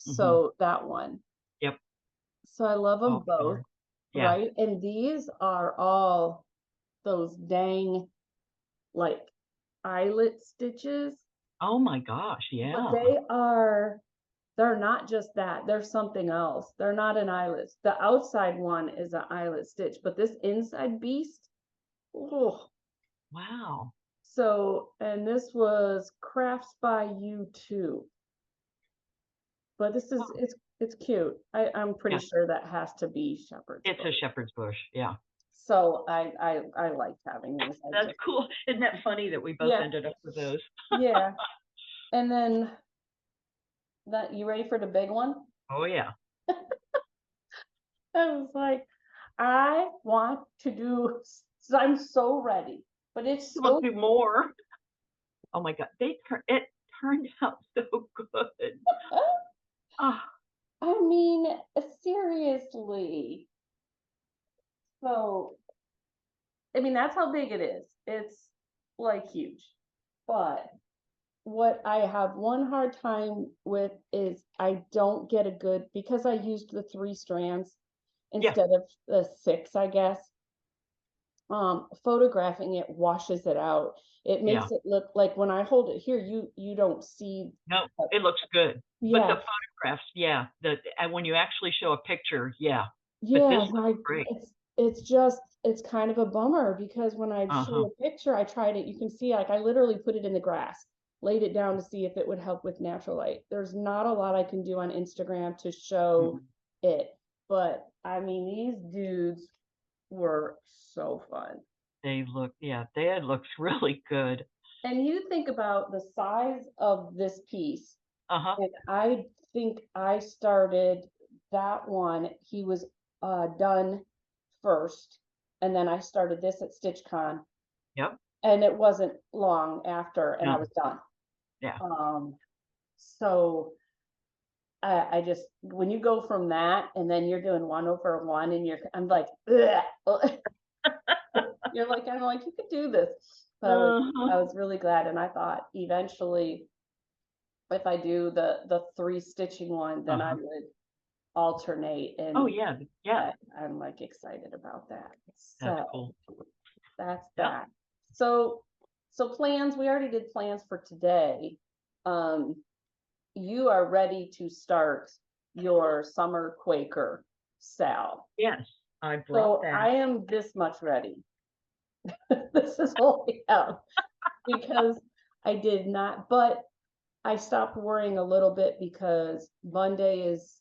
Mhm. So that one. Yep. So I love them I'll be both, darned. Yeah. right? And these are all those dang like eyelet stitches, Oh my gosh, but yeah. they're not just that, they're something else. They're not an eyelet. The outside one is an eyelet stitch, but this inside beast, oh, Wow. so and this was crafts by you too. But this is Oh, it's cute. I'm pretty yeah. sure that has to be shepherd's It's bush. a shepherd's bush. Yeah. So I liked having these. I That's just cool. Isn't that funny that we both yeah, ended up with those? yeah. And then that you ready for the big one? Oh, yeah. I was like, I want to do, I'm so ready, but it's We'll so, do more. Oh my god. It turned out so good. Ah, I mean, seriously. So, I mean, that's how big it is. It's like huge. But what I have one hard time with is I don't get a good, because I used the 3 strands yeah. instead of the 6, I guess. Photographing it washes it out. It Yeah. makes it look like when I hold it here, you don't see No, uh, it looks good. But the yeah, photographs, yeah, and when you actually show a picture, yeah. But this yeah, looks like great. it's just it's kind of a bummer because when I show Uh-huh. a picture, I tried it, you can see like I literally put it in the grass, laid it down to see if it would help with natural light. There's not a lot I can do on Instagram to show Mhm. it, but I mean these dudes were so fun. That looks really good. And you think about the size of this piece. Uh-huh. And I think I started that one. He was done first, and then I started this at StitchCon. Yep. and it wasn't long after, and I No. was done. Yeah. So I just when you go from that and then you're doing 1/1 and I'm like, "Ugh." I'm like, "You could do this." But Uh-huh. I was really glad, and I thought eventually if I do the 3 stitching one, then I Uh-huh. would alternate, Oh, and yeah. Yeah. I'm, like, excited about that. That's So, cool. that's Yep. that. So plans, we already did plans for today. Um, you are ready to start your summer Quaker sale. Yes. I brought So that. I am this much ready. This is all I have because I did not, but I stopped worrying a little bit because Monday is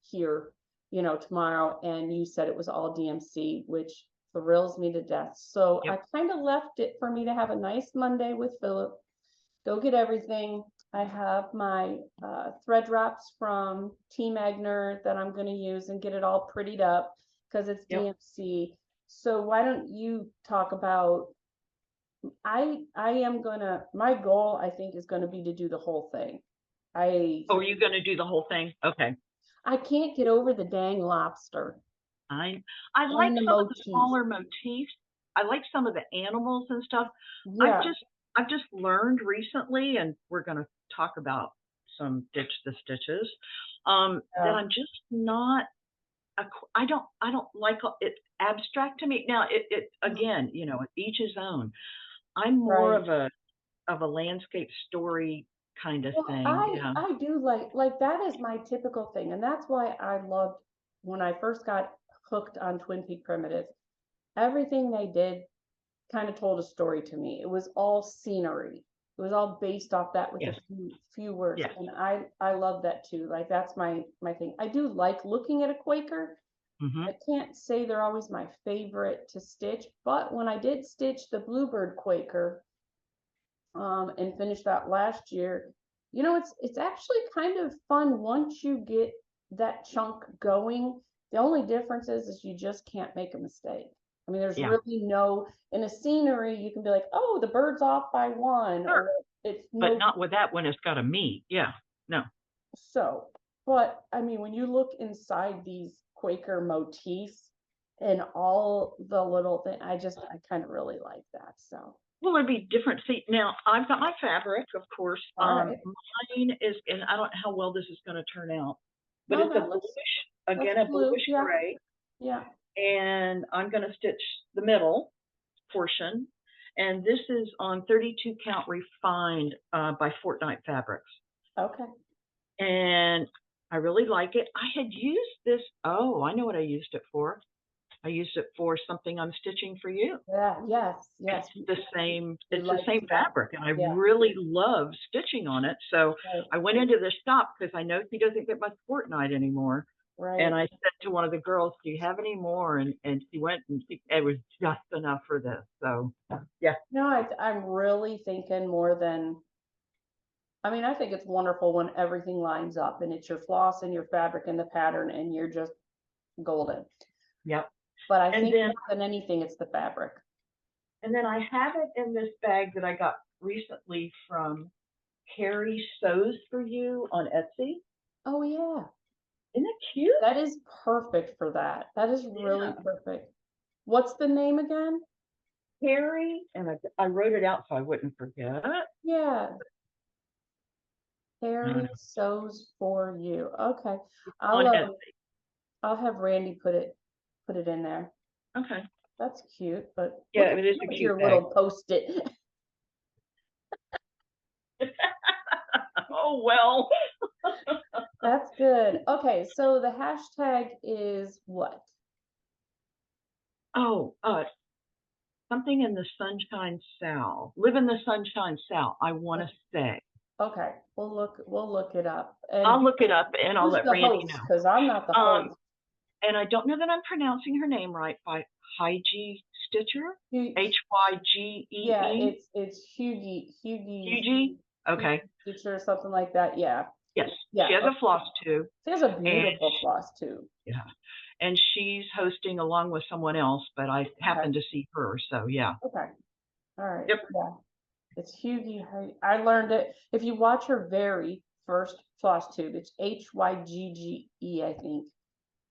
here, tomorrow, and you said it was all DMC, which thrills me to death. So I Yep. kind of left it for me to have a nice Monday with Philip, go get everything. I have my thread drops from T Magner that I'm going to use and get it all prettied up because it's Yep. DMC. So why don't you talk about I am gonna my goal I think is gonna be to do the whole thing. I Oh, are you going to do the whole thing? Okay. I can't get over the dang lobster I I like and the some of the motif. smaller motifs. I like some of the animals and stuff. I've Yeah, just I've just learned recently, and we're going to talk about some ditch the stitches. That yeah. I'm just not. I don't like it abstract to me. Now it again, each his own. I'm more Right. of a landscape story kind of Well, thing. I Yeah. I do like that is my typical thing, and that's why I loved when I first got hooked on Twin Peak Primitive. Everything they did kind of told a story to me. It was all scenery. It was all based off that with a Yes. few words, Yes. and I love that too. Like that's my thing. I do like looking at a Quaker. Hmm. I can't say they're always my favorite to stitch, but when I did stitch the Bluebird Quaker, and finished that last year, it's actually kind of fun once you get that chunk going. The only difference is you just can't make a mistake. I mean, there's Yeah. really no in a scenery you can be like, oh, the bird's off by one, Sure. or it's But no. not with that when it's got a meat. Yeah. No. So, but I mean, when you look inside these Quaker motifs and all the little thing, I kind of really like that. So, Well, it'd be different. See, now I've got my fabric, of course. all right. Mine is, and I don't know how well this is going to turn out, but No, it's a that looks bluish, that's again, a blue. bluish Yeah, gray, yeah. and I'm going to stitch the middle portion. And this is on 32 count refined by Fortnite Fabrics. Okay. And I really like it. I had used this. Oh, I know what I used it for. I used it for something I'm stitching for you. Yeah, yes, yes. You It's the liked same that. fabric, and I Yeah, really love stitching on it. So right, I went into the shop because I know he doesn't get much Fortnite anymore. And right. I said to one of the girls, "Do you have any more?" And she went, and it was just enough for this. So yeah, No, I'm really thinking more than, I mean, I think it's wonderful when everything lines up and it's your floss and your fabric and the pattern and you're just golden. yep. But I And think then more than anything, it's the fabric. I have it in this bag that I got recently from Carrie Sews for You on Etsy. Oh, yeah. Isn't it cute? That is perfect for that. That is really Yeah. perfect. What's the name again? Carrie, and I wrote it out so I wouldn't forget. Yeah, No, Harry no, sews for you. Okay. I'll on Etsy. um I'll have Randy put it in there. Okay. That's cute, but Yeah, it is a look at cute your bag. little post-it. Oh well. That's good. Okay, so the hashtag is what? Oh, something in the Sunshine South. Live in the Sunshine South. I want to say. Okay, we'll look it up. I'll And look it up and I'll who's let the Randy host? know. Because I'm not the Um, host. and I don't know that I'm pronouncing her name right. By Hygie Stitcher, Hu- Yeah, Hygeee. it's Hughie's Hugie. Okay. teacher or something like that. Yeah, Yes, yeah. she has a Okay. floss tube, She has a and beautiful floss too. yeah, and she's hosting along with someone else, but I Okay, happened to see her, so yeah. okay. All right. Yep. Yeah. It's Hughie. I learned it. If you watch her very first floss tube, it's Hyggge, I think.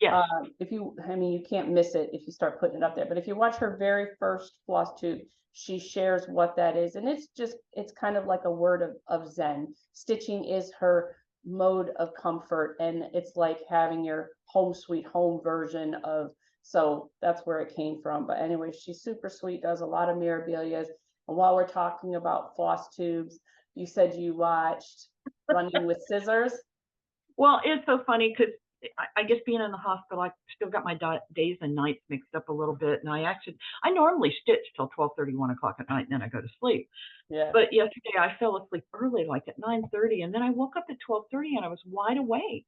Yes. If you, I mean, you can't miss it if you start putting it up there. But if you watch her very first floss tube, she shares what that is, and it's kind of like a word of Zen. Stitching is her mode of comfort, and it's like having your home sweet home version of. So that's where it came from. But anyway, she's super sweet. Does a lot of mirabilias. And while we're talking about floss tubes, you said you watched Running with Scissors. Well, it's so funny because I guess being in the hospital, I still got my days and nights mixed up a little bit, and I normally stitch till 12:30, 1 o'clock at night, and then I go to sleep. Yeah. But yesterday I fell asleep early, like at 9:30, and then I woke up at 12:30 and I was wide awake.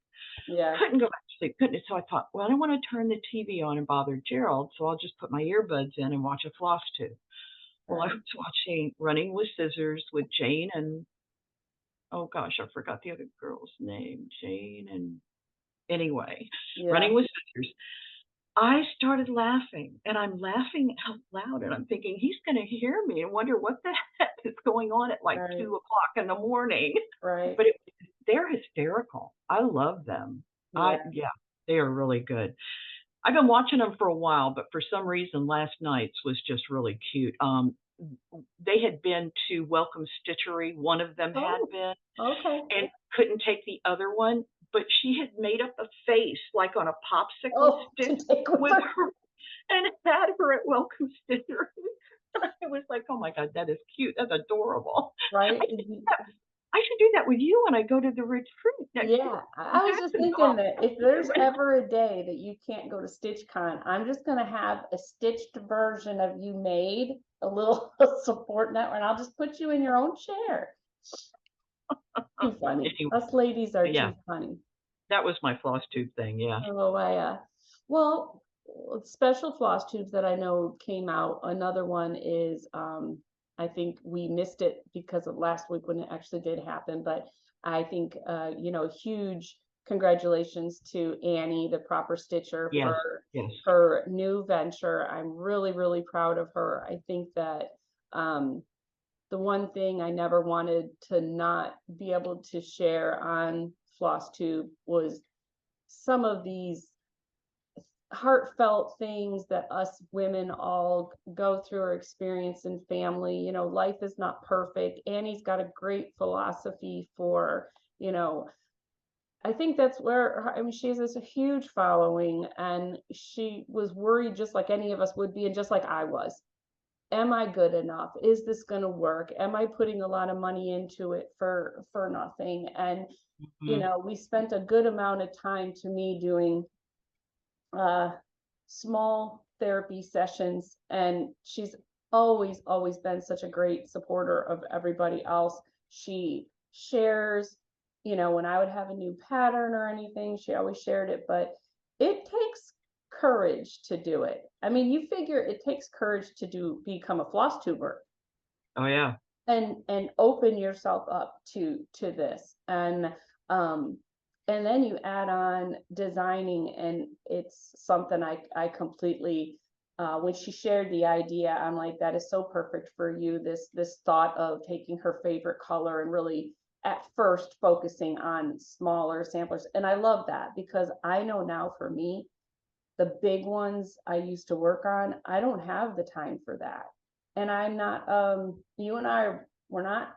Yeah. Couldn't go back to sleep. Couldn't. So I thought, well, I don't want to turn the TV on and bother Gerald, so I'll just put my earbuds in and watch a floss tube. Well, I Right. was watching Running with Scissors with Jane and oh gosh, I forgot the other girl's name. Jane and anyway, Yeah. Running with Scissors. I started laughing and I'm laughing out loud and I'm thinking he's going to hear me and wonder what the heck is going on at like Right. 2 o'clock in the morning. Right. But they're hysterical. I love them. Yeah. Yeah, they are really good. I've been watching them for a while, but for some reason last night's was just really cute. They had been to Welcome Stitchery. One of them had Oh, been okay. and couldn't take the other one, but she had made up a face like on a popsicle Oh, stick to take with with her, her and had her at Welcome Stitchery. And I was like, oh my God, that is cute. That's adorable. right? I should do that. I should do that with you when I go to the retreat next Yeah, week in I was just Jacksonville. thinking that if there's ever a day that you can't go to StitchCon, I'm just gonna have a stitched version of you made, a little support network, and I'll just put you in your own chair. Too funny. Anyway, Us ladies are yeah, too funny. that was my floss tube thing. Yeah. Oh, well, special floss tubes that I know came out. Another one is, I think we missed it because of last week when it actually did happen, but I think, huge congratulations to Annie, the proper stitcher, Yes. for Yes. her new venture. I'm really, really proud of her. I think that, um, the one thing I never wanted to not be able to share on FlossTube was some of these heartfelt things that us women all go through or experience in family. Life is not perfect. Annie's got a great philosophy for, you know, I think that's where, I mean, she has this huge following, and she was worried just like any of us would be, and just like I was. Am I good enough? Is this going to work? Am I putting a lot of money into it for nothing? And Hmm. we spent a good amount of time, to me, doing uh, small therapy sessions, and she's always been such a great supporter of everybody else. She shares, when I would have a new pattern or anything, she always shared it, but it takes courage to do it. I mean, you figure it takes courage to become a floss tuber Oh yeah. and open yourself up to this, um and then you add on designing, and it's something I completely, when she shared the idea, I'm like, that is so perfect for you, this thought of taking her favorite color and really at first focusing on smaller samplers. And I love that, because I know now, for me, the big ones I used to work on, I don't have the time for that. And I'm not, you and I, we're not,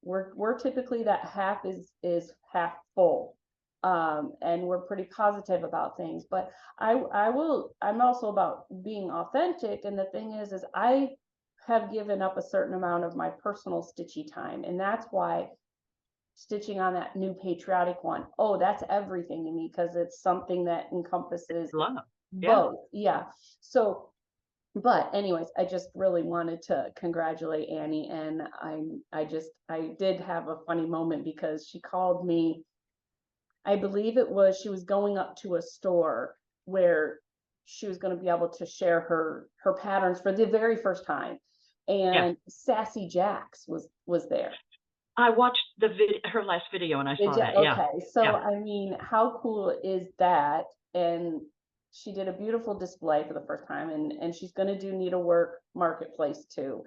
we're typically that half is half full. And we're pretty positive about things, but I'm also about being authentic. And the thing is I have given up a certain amount of my personal stitchy time. And that's why stitching on that new Patriotic one, oh, that's everything to me, because it's something that encompasses Love. Yeah. both. Yeah. So, but anyways, I just really wanted to congratulate Annie, and I did have a funny moment because she called me. I believe it was, she was going up to a store where she was going to be able to share her patterns for the very first time, Yeah. and Sassy Jax was there. I watched her last video and I Did saw you? that. Yeah. Okay. So, Yeah. I mean, how cool is that? And she did a beautiful display for the first time, and she's going to do needlework marketplace too.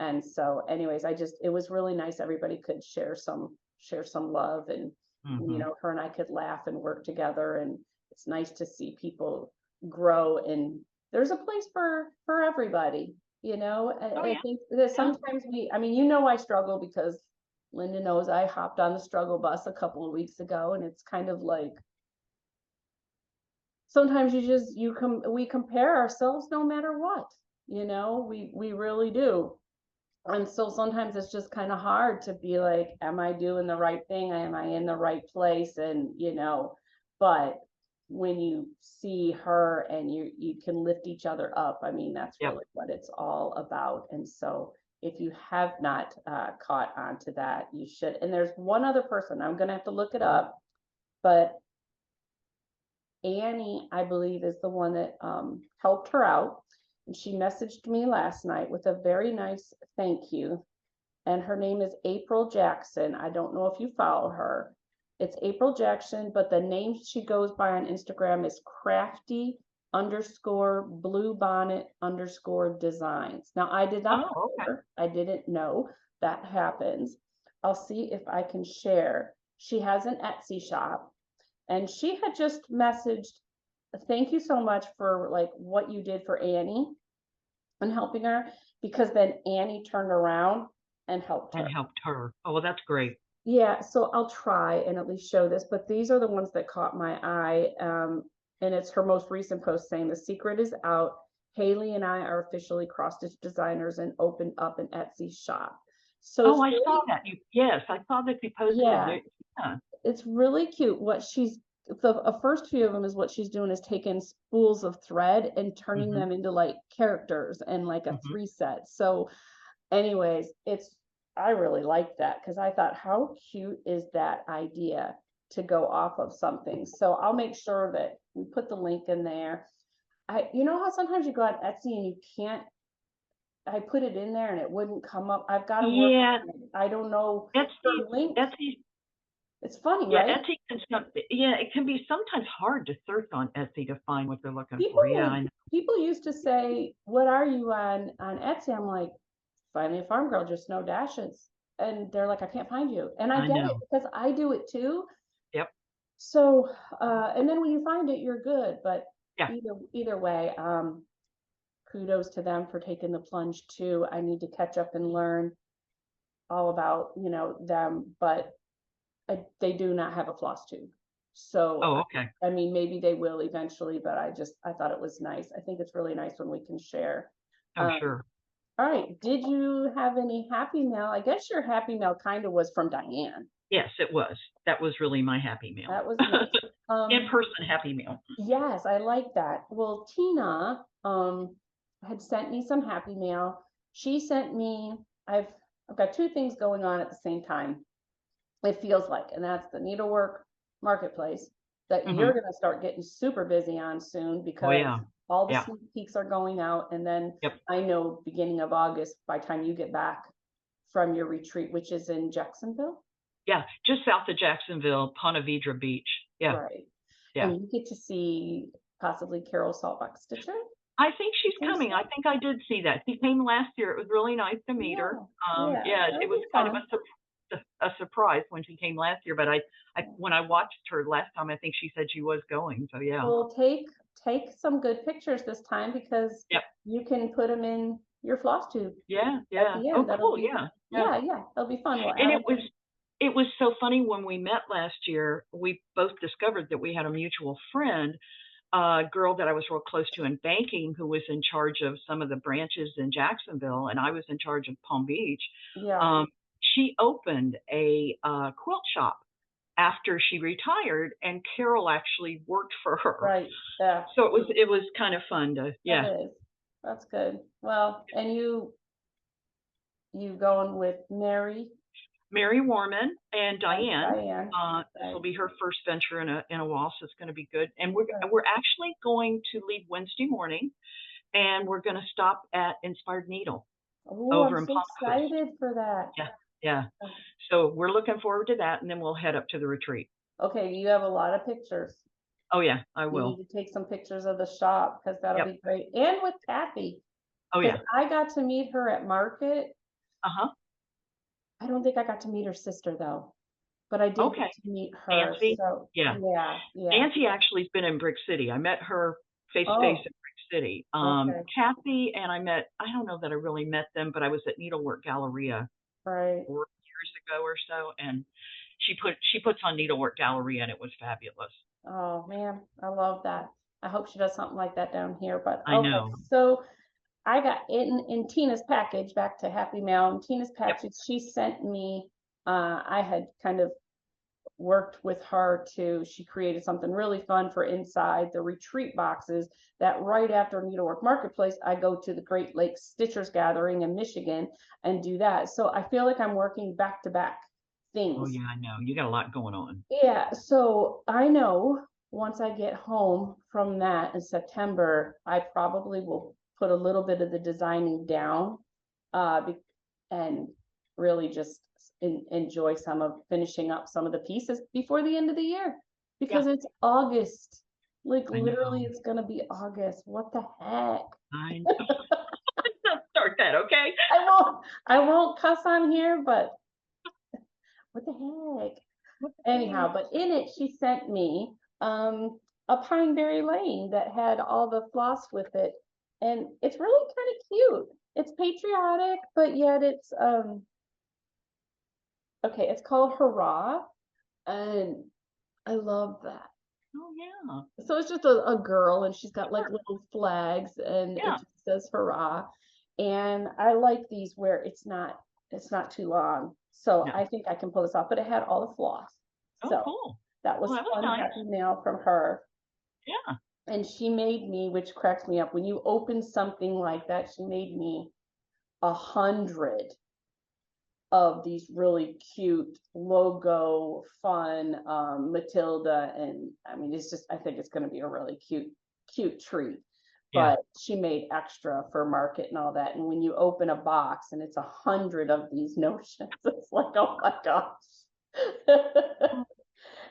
And so anyways, it was really nice. Everybody could share some love, and Hmm. her and I could laugh and work together, and it's nice to see people grow, and there's a place for everybody. Oh I yeah, think that yeah, sometimes I mean, I struggle because Linda knows I hopped on the struggle bus a couple of weeks ago, and it's kind of like sometimes we compare ourselves no matter what. We really do. And so sometimes it's just kind of hard to be like, am I doing the right thing? Am I in the right place? And but when you see her and you can lift each other up, I mean, that's yep. really what it's all about. And so if you have not caught on to that, you should. And there's one other person, I'm gonna have to look it up, but Annie, I believe, is the one that helped her out. And she messaged me last night with a very nice thank you. And her name is April Jackson. I don't know if you follow her. It's April Jackson, but the name she goes by on Instagram is crafty underscore blue bonnet underscore designs. Now, I did not Oh, follow okay. her. I didn't know that happens. I'll see if I can share. She has an Etsy shop, and she had just messaged, thank you so much for like what you did for Annie and helping her, because then Annie turned around and helped And her. helped her. Oh, well, that's great. Yeah, so I'll try and at least show this, but these are the ones that caught my eye. And it's her most recent post saying the secret is out. Haley and I are officially cross stitch designers and opened up an Etsy shop. So Oh, it's I saw really, that. Yes, I saw that you posted yeah, it. Yeah. it's really cute. The first few of them is what she's doing is taking spools of thread and turning Hmm. them into like characters and like a Hmm. three set. So anyways, I really liked that because I thought, how cute is that idea to go off of something? So I'll make sure that we put the link in there. You know how sometimes you go on Etsy and you can't, I put it in there and it wouldn't come up. I've got to work Yeah, on it. I don't know Etsy, her link. Etsy, It's funny, yeah, right? Etsy can yeah, it can be sometimes hard to search on Etsy to find what they're looking People for. Yeah, would people used to say, "What are you on Etsy?" I'm like, "Find me a farm girl, just no dashes." And they're like, "I can't find you." And I I get it know. because I do it too. Yep. So, and then when you find it, you're good. But Yeah. either way, kudos to them for taking the plunge too. I need to catch up and learn all about them, but they do not have a floss tube. So, Oh, okay. I mean, maybe they will eventually, but I thought it was nice. I think it's really nice when we can share. Oh, Um, sure. all right. Did you have any happy mail? I guess your happy mail kind of was from Diane. Yes, it was. That was really my happy meal. That was nice. In person happy meal. Yes, I like that. Well, Tina had sent me some happy mail. She sent me, I've got two things going on at the same time. It feels like, and that's the needlework marketplace that Hmm. you're going to start getting super busy on soon Oh, because yeah. all the Yeah. sneak peeks are going out. And then Yep. I know beginning of August, by the time you get back from your retreat, which is in Jacksonville, Yeah. Just south of Jacksonville, Ponte Vedra Beach. Yeah. right? Yeah. And you get to see possibly Carol Saltbox Stitcher. I think she's Think coming. I so? think I did see that. She came last year. It was really nice to meet her. Yeah, yeah, Yeah, it that'll was be kind of fun. a surprise when she came last year, but I when I watched her last time, I think she said she was going. So yeah. Well, take some good pictures this time because Yep. you can put them in your floss tube Yeah, at yeah. the Oh, end. That'll cool. be, Yeah. Yeah. yeah, yeah, that'll be fun. We'll And add them. it was so funny when we met last year. We both discovered that we had a mutual friend, a girl that I was real close to in banking, who was in charge of some of the branches in Jacksonville, and I was in charge of Palm Beach. Yeah, Um, she opened a quilt shop after she retired, and Carol actually worked for her. right. Yeah, So it was kind of fun to that yeah. is. That's good. Well, and you going with Mary Mary Warman and and Diane. Diane, This will right? be her first venture in a while, so it's going to be good. And we're Good. we're actually going to leave Wednesday morning, and we're going to stop at Inspired Needle Oh, I'm over in so Palm Coast. excited for that. Yeah, yeah. Oh, So we're looking forward to that, and then we'll head up to the retreat. okay, you have a lot of pictures. Oh yeah, I You need will. to take some pictures of the shop because that'll Yep. be great. And with Kathy, Oh because yeah. I got to meet her at market Uh-huh. I don't think I got to meet her sister though, but I did get Okay. to meet her. Nancy? So Yeah. yeah, yeah. Nancy actually's been in Brick City. I met her face to face Oh, in Brick City. okay, Kathy and I don't know that I really met them, but I was at Needlework Galleria right. 4 years ago or so, and she puts on Needlework Galleria, and it was fabulous. Oh man, I love that. I hope she does something like that down here. But I okay, know. so I got in Tina's package back to Happy Mail. In Tina's Yep. package, she sent me. I had kind of worked with her to. She created something really fun for inside the retreat boxes. That right after Needlework Marketplace, I go to the Great Lakes Stitchers Gathering in Michigan and do that. So I feel like I'm working back to back Oh things. yeah, I know. You got a lot going on. Yeah, so I know once I get home from that in September, I probably will put a little bit of the designing down, uh, and really just enjoy some of finishing up some of the pieces before the end of the year Yeah, because it's August. Like I literally, know. it's gonna be August. What the heck? I know. Don't start that, okay? I won't cuss on here, but what the heck? What the heck? Anyhow, but in it, she sent me a Pineberry Lane that had all the floss with it. And it's really kind of cute. It's patriotic, but yet it's okay, it's called Hurrah. And I love that. Oh yeah. So it's just a girl and she's got like Sure. little flags and it Yeah. just says hurrah. And I like these where it's not too long. So No. I think I can pull this off, but it had all the floss. Oh, So cool. that Well, was that was fun nice. happy mail from her. Yeah. And she made me, which cracks me up, when you open something like that, she made me 100 of these really cute logo fun Matilda, and I mean it's just I think it's going to be a really cute treat. Yeah. But she made extra for market and all that, and when you open a box and it's 100 of these notions, it's like oh my gosh.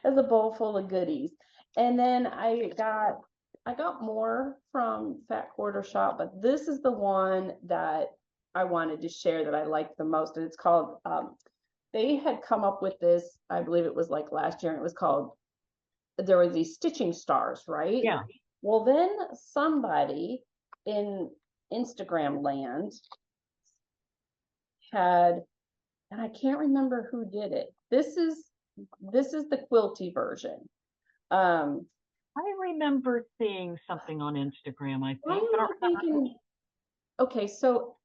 As a bowl full of goodies. And then I got more from Fat Quarter Shop, but this is the one that I wanted to share that I like the most. And it's called they had come up with this, I believe it was like last year, and it was called there were these stitching stars, right? Yeah. Well, then somebody in Instagram land had, and I can't remember who did it. This is the quilty version. Um, I remember seeing something on Instagram, I why think. I am don't I remember who. thinking? Okay, so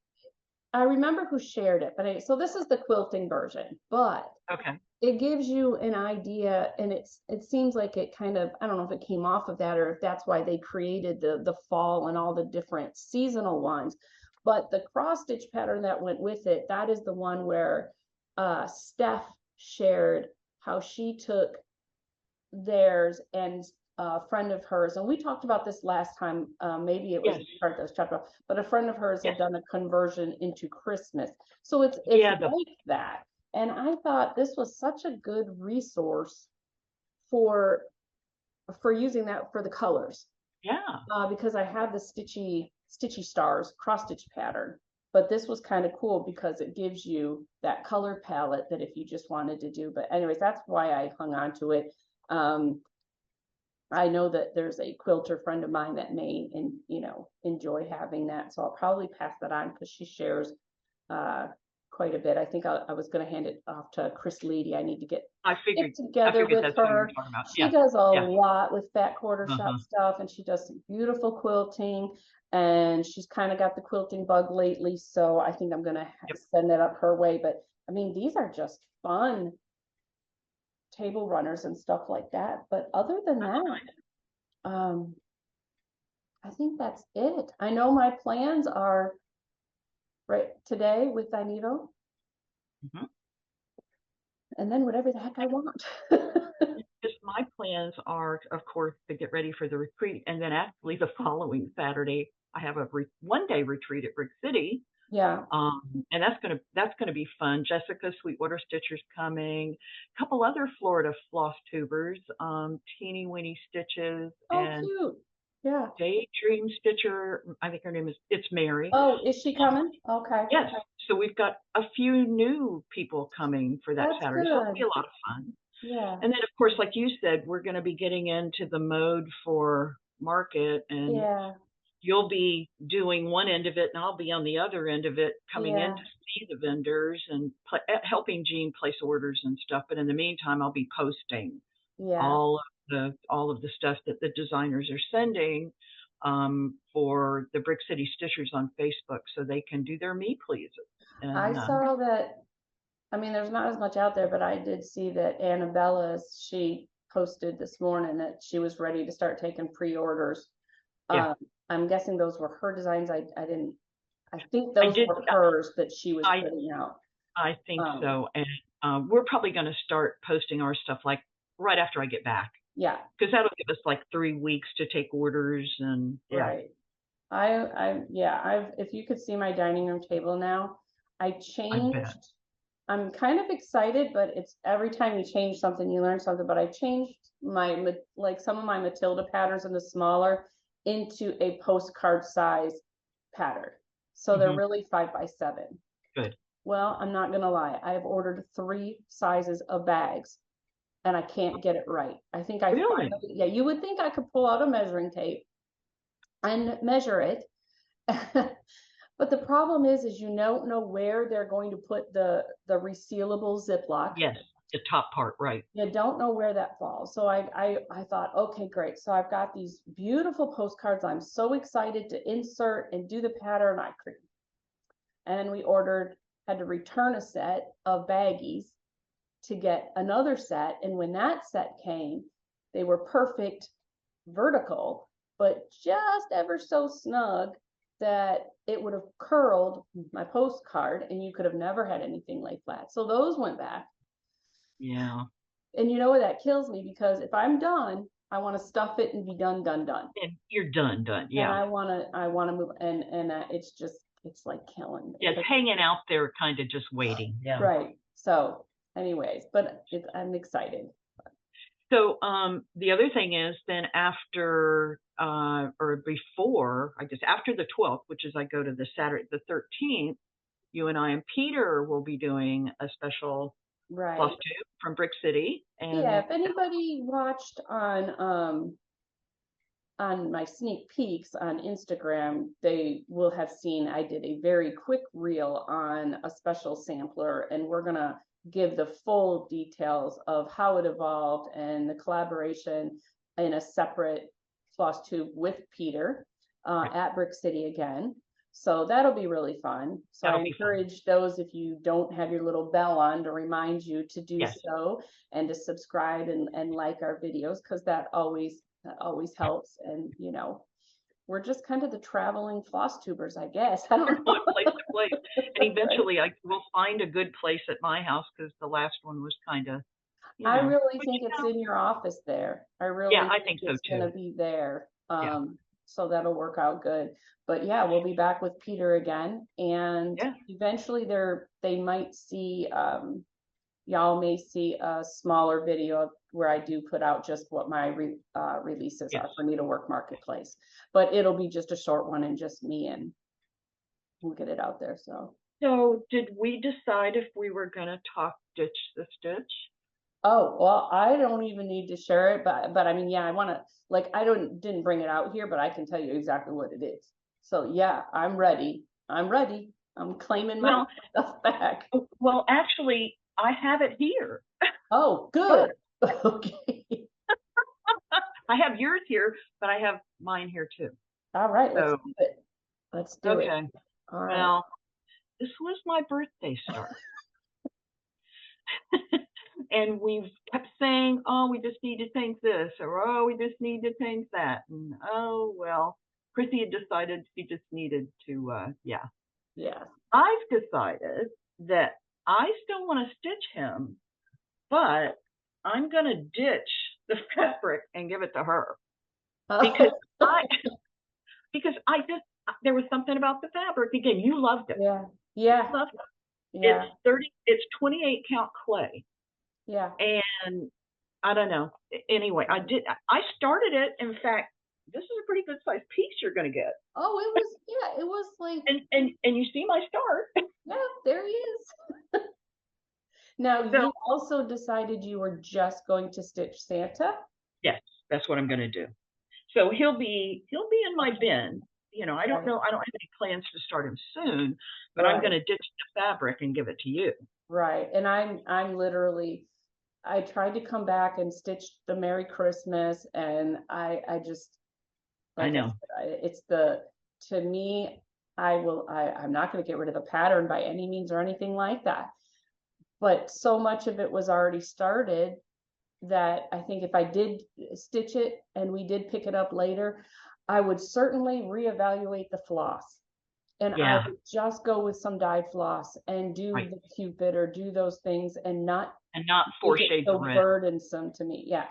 I remember who shared it, but so this is the quilting version, but Okay. it gives you an idea, and it seems like it kind of I don't know if it came off of that or if that's why they created the fall and all the different seasonal ones. But the cross stitch pattern that went with it, that is the one where Steph shared how she took theirs and a friend of hers, and we talked about this last time. Maybe it was Yes. the part that was talked about, but a friend of hers Yes. had done a conversion into Christmas, so it's Yeah. like that. And I thought this was such a good resource for using that for the colors, Yeah. because I have the stitchy stars cross stitch pattern. But this was kind of cool because it gives you that color palette that if you just wanted to do. But anyways, that's why I hung on to it. Um, I know that there's a quilter friend of mine that may enjoy having that, so I'll probably pass that on because she shares uh, quite a bit. I think I was going to hand it off to Chris Leedy. I need to I get figured. I together figured with that's who you were her. talking about. She Yeah. does a Yeah. lot with Fat Quarter Uh Shop huh. stuff, and she does some beautiful quilting. And she's kind of got the quilting bug lately, so I think I'm going to Yep. send that up her way. But I mean, these are just fun table runners and stuff like that. But other than That's that, nice. um, I think that's it. I know my plans are right today with Anito, Hmm. and then whatever the heck I want. Just my plans are, of course, to get ready for the retreat, and then actually the following Saturday, I have a 1 day retreat at Brick City. Yeah. And that's gonna be fun. Jessica Sweetwater Stitcher's coming, a couple other Florida floss tubers, Teeny Weeny Stitches, Oh, and cute. Yeah. Daydream Stitcher. I think her name is, it's Mary. Oh, is she coming? Okay. Yes. So we've got a few new people coming for that That's Saturday. So it'll be good. a lot of fun. Yeah. And then, of course, like you said, we're going to be getting into the mode for market, and Yeah. you'll be doing one end of it, and I'll be on the other end of it, coming in Yeah. to see the vendors and helping Jean place orders and stuff. But in the meantime, I'll be posting Yeah. all of the stuff that the designers are sending for the Brick City Stitchers on Facebook, so they can do their me pleases. I And saw that. I mean, there's not as much out there, but I did see that Annabella's, she posted this morning that she was ready to start taking pre-orders. yeah, Um, I'm guessing those were her designs. I didn't, I think I those did. were hers that she was I putting out. I think Um, so, and we're probably going to start posting our stuff like right after I get back, yeah, because that'll give us like 3 weeks to take orders, and yeah, right. Yeah, if you could see my dining room table now, I I bet. changed. I'm kind of excited, but it's every time you change something, you learn something. But I changed like some of my Matilda patterns in the smaller into a postcard size pattern. So they're Hmm. really 5 by 7. Good. Well, I'm not gonna lie. I have ordered 3 sizes of bags and I can't get it right. I think I Really? finally, yeah, you would think I could pull out a measuring tape and measure it. But the problem is you don't know where they're going to put the resealable Ziploc. Yes, the top part, right? You don't know where that falls. So I thought, okay, great. So I've got these beautiful postcards. I'm so excited to insert and do the pattern. And we had to return a set of baggies to get another set. And when that set came, they were perfect vertical, but just ever so snug that it would have curled my postcard and you could have never had anything lay flat. So those went back. Yeah. And you know what, that kills me because if I'm done, I want to stuff it and be done, done, done. And you're done, And yeah. I want to move and it's like killing me. Yeah, it's hanging out there, kind of just waiting. Yeah. Right. So anyways, but I'm excited. So the other thing is then after or before, I guess after the 12th, which is I go to the Saturday, the 13th, you and I and Peter will be doing a special Right. FlossTube from Brick City. Yeah, And if anybody watched on my sneak peeks on Instagram, they will have seen I did a very quick reel on a special sampler, and we're gonna give the full details of how it evolved and the collaboration in a separate floss tube with Peter right, at Brick City again. So that'll be really fun. So I that'll be fun. encourage those, if you don't have your little bell on, to remind you to do Yes. so and to subscribe and like our videos, because that always helps. And we're just kind of the traveling floss tubers, I guess. I don't One place know. to place. And eventually I will find a good place at my house, because the last one was kind of, I really but think it's in your office there. I yeah, really I think think so it's too. gonna be there. Yeah. So that'll work out good. But yeah, we'll be back with Peter again, and Yeah. eventually they might see y'all may see a smaller video where I do put out just what my releases Yes. are for Needlework Marketplace. But it'll be just a short one and just me, and we'll get it out there. So did we decide if we were going to talk Ditch the Stitch? Oh, well, I don't even need to share it, but I mean, yeah, I want to, like, I didn't bring it out here, but I can tell you exactly what it is. So yeah, I'm ready. I'm ready. I'm claiming my Well, stuff back. actually, I have it here. Oh, good. Okay. I have yours here, but I have mine here too. All right, let's So, do it. Let's do it. okay. All right. Well, this was my birthday star. And we've kept saying, oh, we just need to change this, or oh, we just need to change that. And oh, well, Chrissy had decided she just needed to, yeah. Yeah. I've decided that I still want to stitch him, but I'm going to ditch the fabric and give it to her, because I just, there was something about the fabric. Again, you loved it. Yeah. Yeah. You loved it. Yeah. It's 28 count clay. Yeah. And I don't know. Anyway, I started it. In fact, this is a pretty good sized piece you're going to get. Oh, it was, yeah, it was like, And you see my start. yeah, there he is. Now, So you also decided you were just going to stitch Santa? yes, that's what I'm going to do. So he'll be in my bin. I don't Right, know. I don't have any plans to start him soon, but I'm right, going to ditch the fabric and give it to you. right. And I'm literally, I tried to come back and stitch the Merry Christmas, and I just, I like I know. said, to me, I'm not going to get rid of the pattern by any means or anything like that. But so much of it was already started that I think if I did stitch it and we did pick it up later, I would certainly reevaluate the floss. And I Yeah. would just go with some dyed floss and do Right. the Cupid or do those things and not And not four make it shades of so red. burdensome to me. Yeah.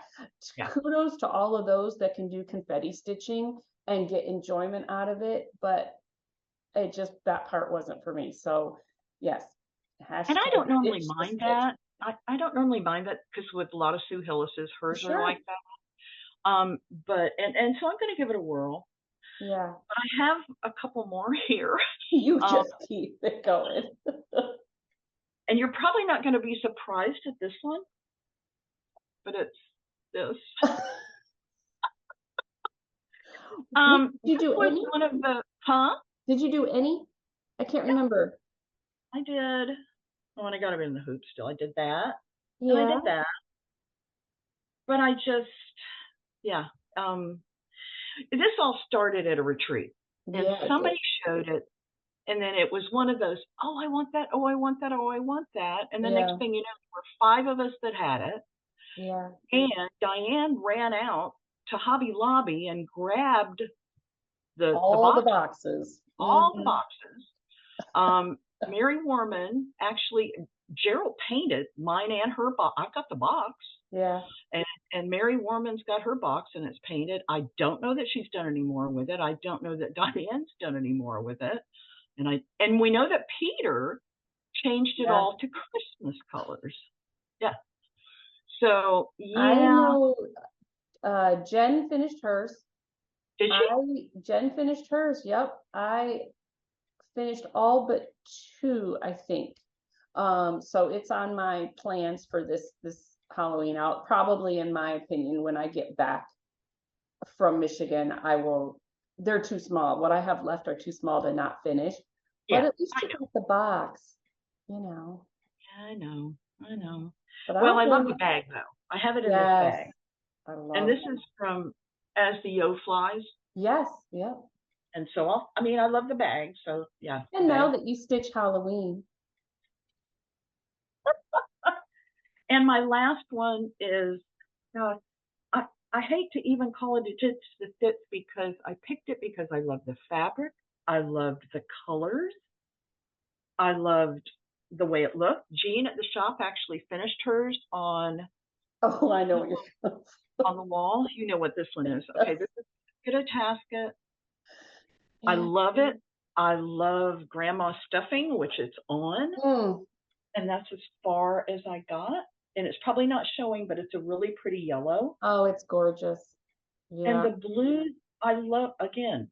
Yeah. Kudos to all of those that can do confetti stitching and get enjoyment out of it. But that part wasn't for me. So, yes, And I hashtag don't normally ditch the mind stitch. that. I don't normally mind that because with a lot of Sue Hillis's, hers are Sure. like that. But and so I'm going to give it a whirl. Yeah. But I have a couple more here. You Um, just keep it going. and you're probably not going to be surprised at this one, but it's this. Did you This do was any? one of the, huh? Did you do any? I can't remember. I did. Oh, and I got him in the hoop still. I did that, and I Yeah. did that. But I just, yeah. Um, this all started at a retreat, and Yeah, it did. somebody showed it, and then it was one of those, oh, I want that, oh, I want that, oh, I want that, and the next Yeah. thing you know, there were five of us that had it, Yeah. and Diane ran out to Hobby Lobby and grabbed the All the box, boxes. all the Hmm. boxes. Mary Warman actually, Gerald painted mine and her box. I've got the box, Yeah. and Mary Warman's got her box and it's painted. I don't know that she's done any more with it. I don't know that Diane's done any more with it. And we know that Peter changed it Yeah. all to Christmas colors. Yeah. So I yeah, know Jen finished hers. did she? Jen finished hers. Yep. I finished all but two, I think. So it's on my plans for this Halloween out. Probably, in my opinion, when I get back from Michigan, I will. They're too small. What I have left are too small to not finish. But Yeah, at least I you know. got the box, you know. I know. I know. But I Well, don't I love blame the you. bag though. I have it in this Yes, bag, I and love this them. is from As the Yo Flies. Yes, yep. And so I love the bag. So yeah, the And now bag. that you stitch Halloween, And my last one is, uh, I, I hate to even call it a Ditch the Stitch because I picked it because I love the fabric. I loved the colors. I loved the way it looked. Jean at the shop actually finished hers oh, I know what you're. on the wall. You know what this one is. Okay, this is Get a Tasket. I Yeah. love it. I love Grandma Stuffing, which it's on. Mm. And that's as far as I got. And it's probably not showing, but it's a really pretty yellow. Oh, it's gorgeous. And Yeah. the blue, I love, again,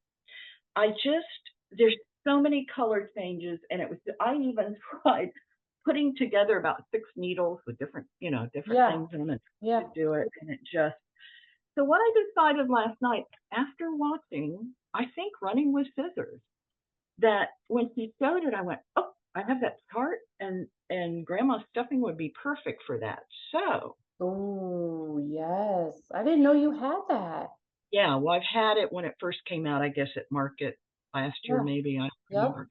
there's so many color changes. And I even tried putting together about 6 needles with different Yeah. things in them Yeah. to do it. And so what I decided last night after watching, I think Running with Scissors, that when she showed it, I went, oh, I have that chart, and Grandma's Stuffing would be perfect for that. So Oh, yes. I didn't know you had that. yeah, well, I've had it when it first came out. I guess at Market last year, Yeah. maybe I don't Yep. remember.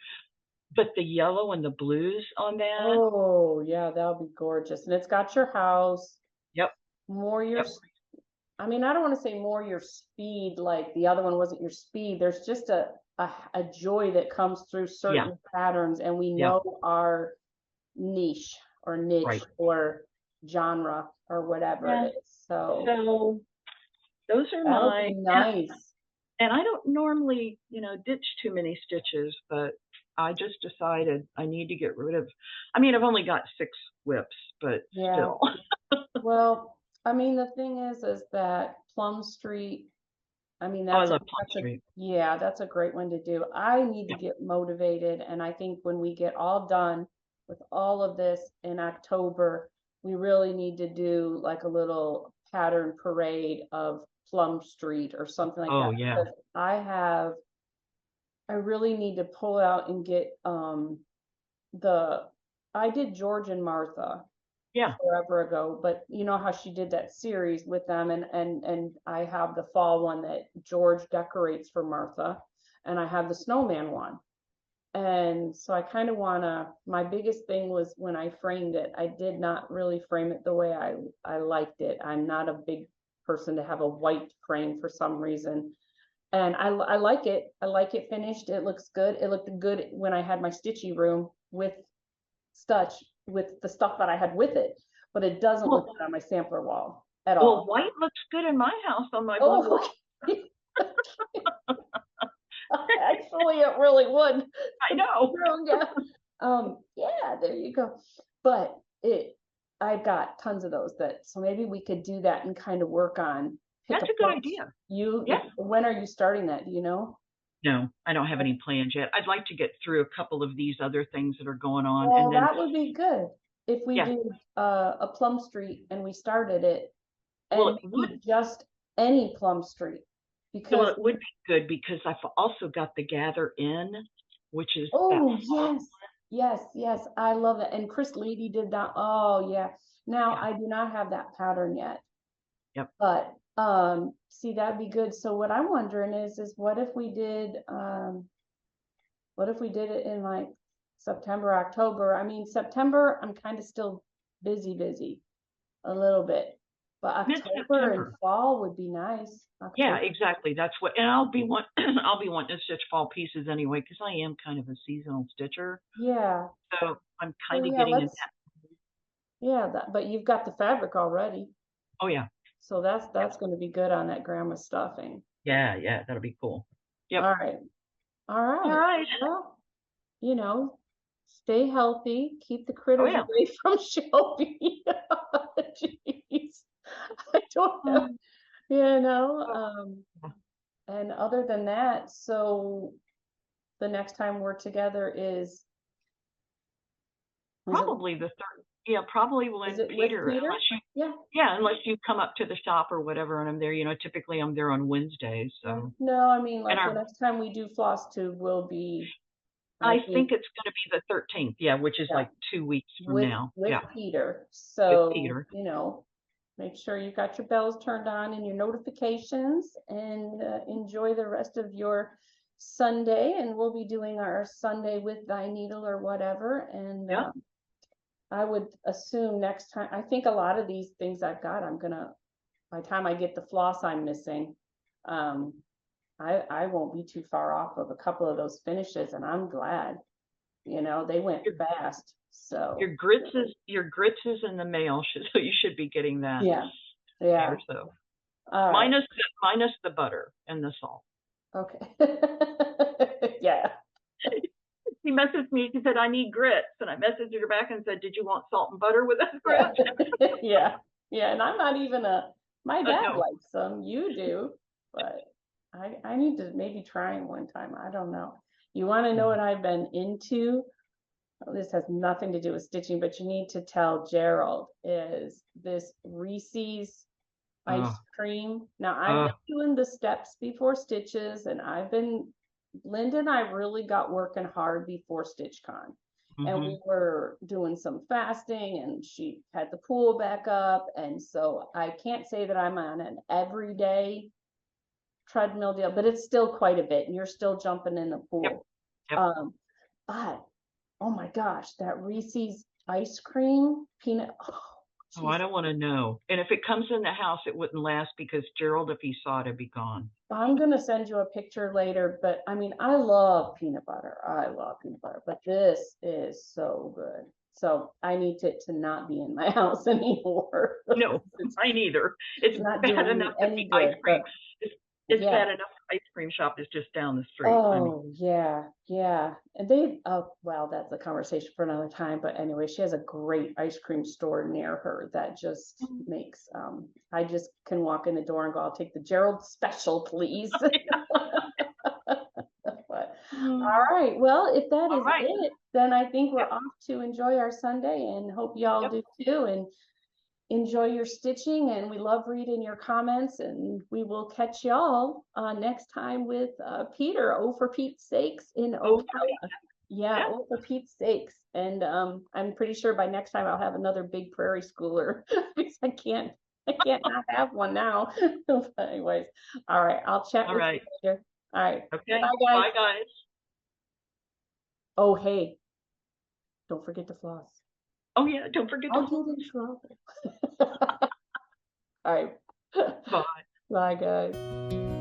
But the yellow and the blues on that, Oh, yeah, that'll be gorgeous. And it's got your house, yep, more your, yep, I mean, I don't want to say more your speed, like the other one wasn't your speed. There's just a joy that comes through yeah, certain patterns, and we yep, know our niche right, or genre or whatever yeah. it is. So So those are that'll be my, nice. and I don't normally, ditch too many stitches, but I just decided I need to get rid of. I mean, I've only got 6 whips, but Yeah. still. Well, I mean, the thing is that Plum Street, I mean, Oh, I love Plum that's a Street. yeah, that's a great one to do. I need to Yeah. get motivated, and I think when we get all done with all of this in October, we really need to do like a little pattern parade of Plum Street or something like Oh, that. yeah. Because I really need to pull out and get the I did George and Martha Yeah. forever ago, but you know how she did that series with them, and I have the fall one that George decorates for Martha, and I have the snowman one. And so I kind of want to, my biggest thing was when I framed it, I did not really frame it the way I liked it. I'm not a big person to have a white frame for some reason. And I like it. I like it finished. It looks good. It looked good when I had my stitchy room with Stutch with the stuff that I had with it, but it doesn't look Well, good on my sampler wall at well, all. white looks good in my house on my blue Oh, wall. okay. Actually, it really would. I know. Yeah. Yeah, there you go. But I've got tons of those so maybe we could do that and kind of work on pick That's a a good place. idea. Yeah. When are you starting that? Do you know? No, I don't have any plans yet. I'd like to get through a couple of these other things that are going on, Well, and then that would be good if we yeah. did a Plum Street and we started it Well, and it would. maybe just any Plum Street Well, because it would be good because I've also got the Gather In, which is that oh fall. yes, I love it. And Chris Leedy did that. Oh yeah. Now Yeah. I do not have that pattern yet, Yep. but see that'd be good. So what I'm wondering is what if we did it in like September, October? I mean September I'm kind of still busy a little bit. But October and Mid-September. fall would be nice. Yeah, October. exactly. That's what, and I'll be wanting to stitch fall pieces anyway because I am kind of a seasonal stitcher. Yeah. So I'm So kind of yeah, getting in that. but you've got the fabric already. Oh yeah. So that's going to be good on that grandma stuffing. Yeah, yeah, that'll be cool. Yep. All right. All All right. right. Well, you know, stay healthy, keep the Oh critters yeah. away from Shelby. Jeez. I don't know, Um, you know, oh, and other than that, so the next time we're together is it Probably the third. Yeah, probably is with it with Peter, Peter? unless you, Yeah. yeah, unless you come up to the shop or whatever, and I'm there. Typically I'm there on Wednesdays. Yeah. So, No, I mean and like the next time we do FlossTube will be, I I think, think it's going to be the 13th. Yeah, which is yeah, like 2 weeks from now. with Yeah, Peter. with So, Peter. make sure you got your bells turned on and your notifications and enjoy the rest of your Sunday. And we'll be doing our Sunday with thy needle or whatever. And Yeah, I would assume next time, I think a lot of these things I've got, by the time I get the floss I'm missing, um, I won't be too far off of a couple of those finishes, and I'm glad. They went your fast. So your grits is in the mail, so you should be getting that yeah, yeah. there. So All right. minus the butter and the salt. Okay. Yeah. He messaged me. He said, "I need grits," and I messaged her back and said, "Did you want salt and butter with those Yeah. grits?" Yeah. Yeah. And I'm not even my dad No. likes them. You do, but I need to maybe try them one time. I don't know. You want to know what I've been into? Well, this has nothing to do with stitching, but you need to tell Gerald is this Reese's ice Oh, cream. Now I've oh, been doing the steps before stitches, and Linda and I really got working hard before StitchCon. And mm-hmm. we were doing some fasting, and she had the pool back up. And so I can't say that I'm on an everyday treadmill deal, but it's still quite a bit, and you're still jumping in the Yep, pool. yep. But oh my gosh, that Reese's ice cream peanut. Oh, Oh, I geez. don't want to know. And if it comes in the house, it wouldn't last because Gerald, if he saw it, it'd be gone. I'm gonna send you a picture later, but I mean, I love peanut butter. I love peanut butter, but this is so good. So I need it to not be in my house anymore. No, mine either. It's Not bad doing me enough that any the ice good, cream but it's yeah. bad enough the ice cream shop is just down the street. I mean, Oh, yeah. Yeah, and well, that's a conversation for another time, but anyway, she has a great ice cream store near her that just Mhm. makes, I just can walk in the door and go, "I'll take the Gerald special, please." But, Mm. all right, well, if that All is right. it, then I think we're Yep, off to enjoy our Sunday and hope y'all yep. do too, and enjoy your stitching, and we love reading your comments, and we will catch y'all next time with Peter. Oh, for Pete's sakes in Oh, Ocala. for Pete's Yeah, sake. oh, for Pete's sakes. And I'm pretty sure by next time I'll have another big prairie schooler because I can't not have one now. But anyways, all right, I'll chat All with you right. later. All right, Okay. bye guys. Bye, guys. Oh, hey, don't forget to floss. Oh, yeah. Don't forget to I'll floss. get in trouble. All right, Bye. bye guys.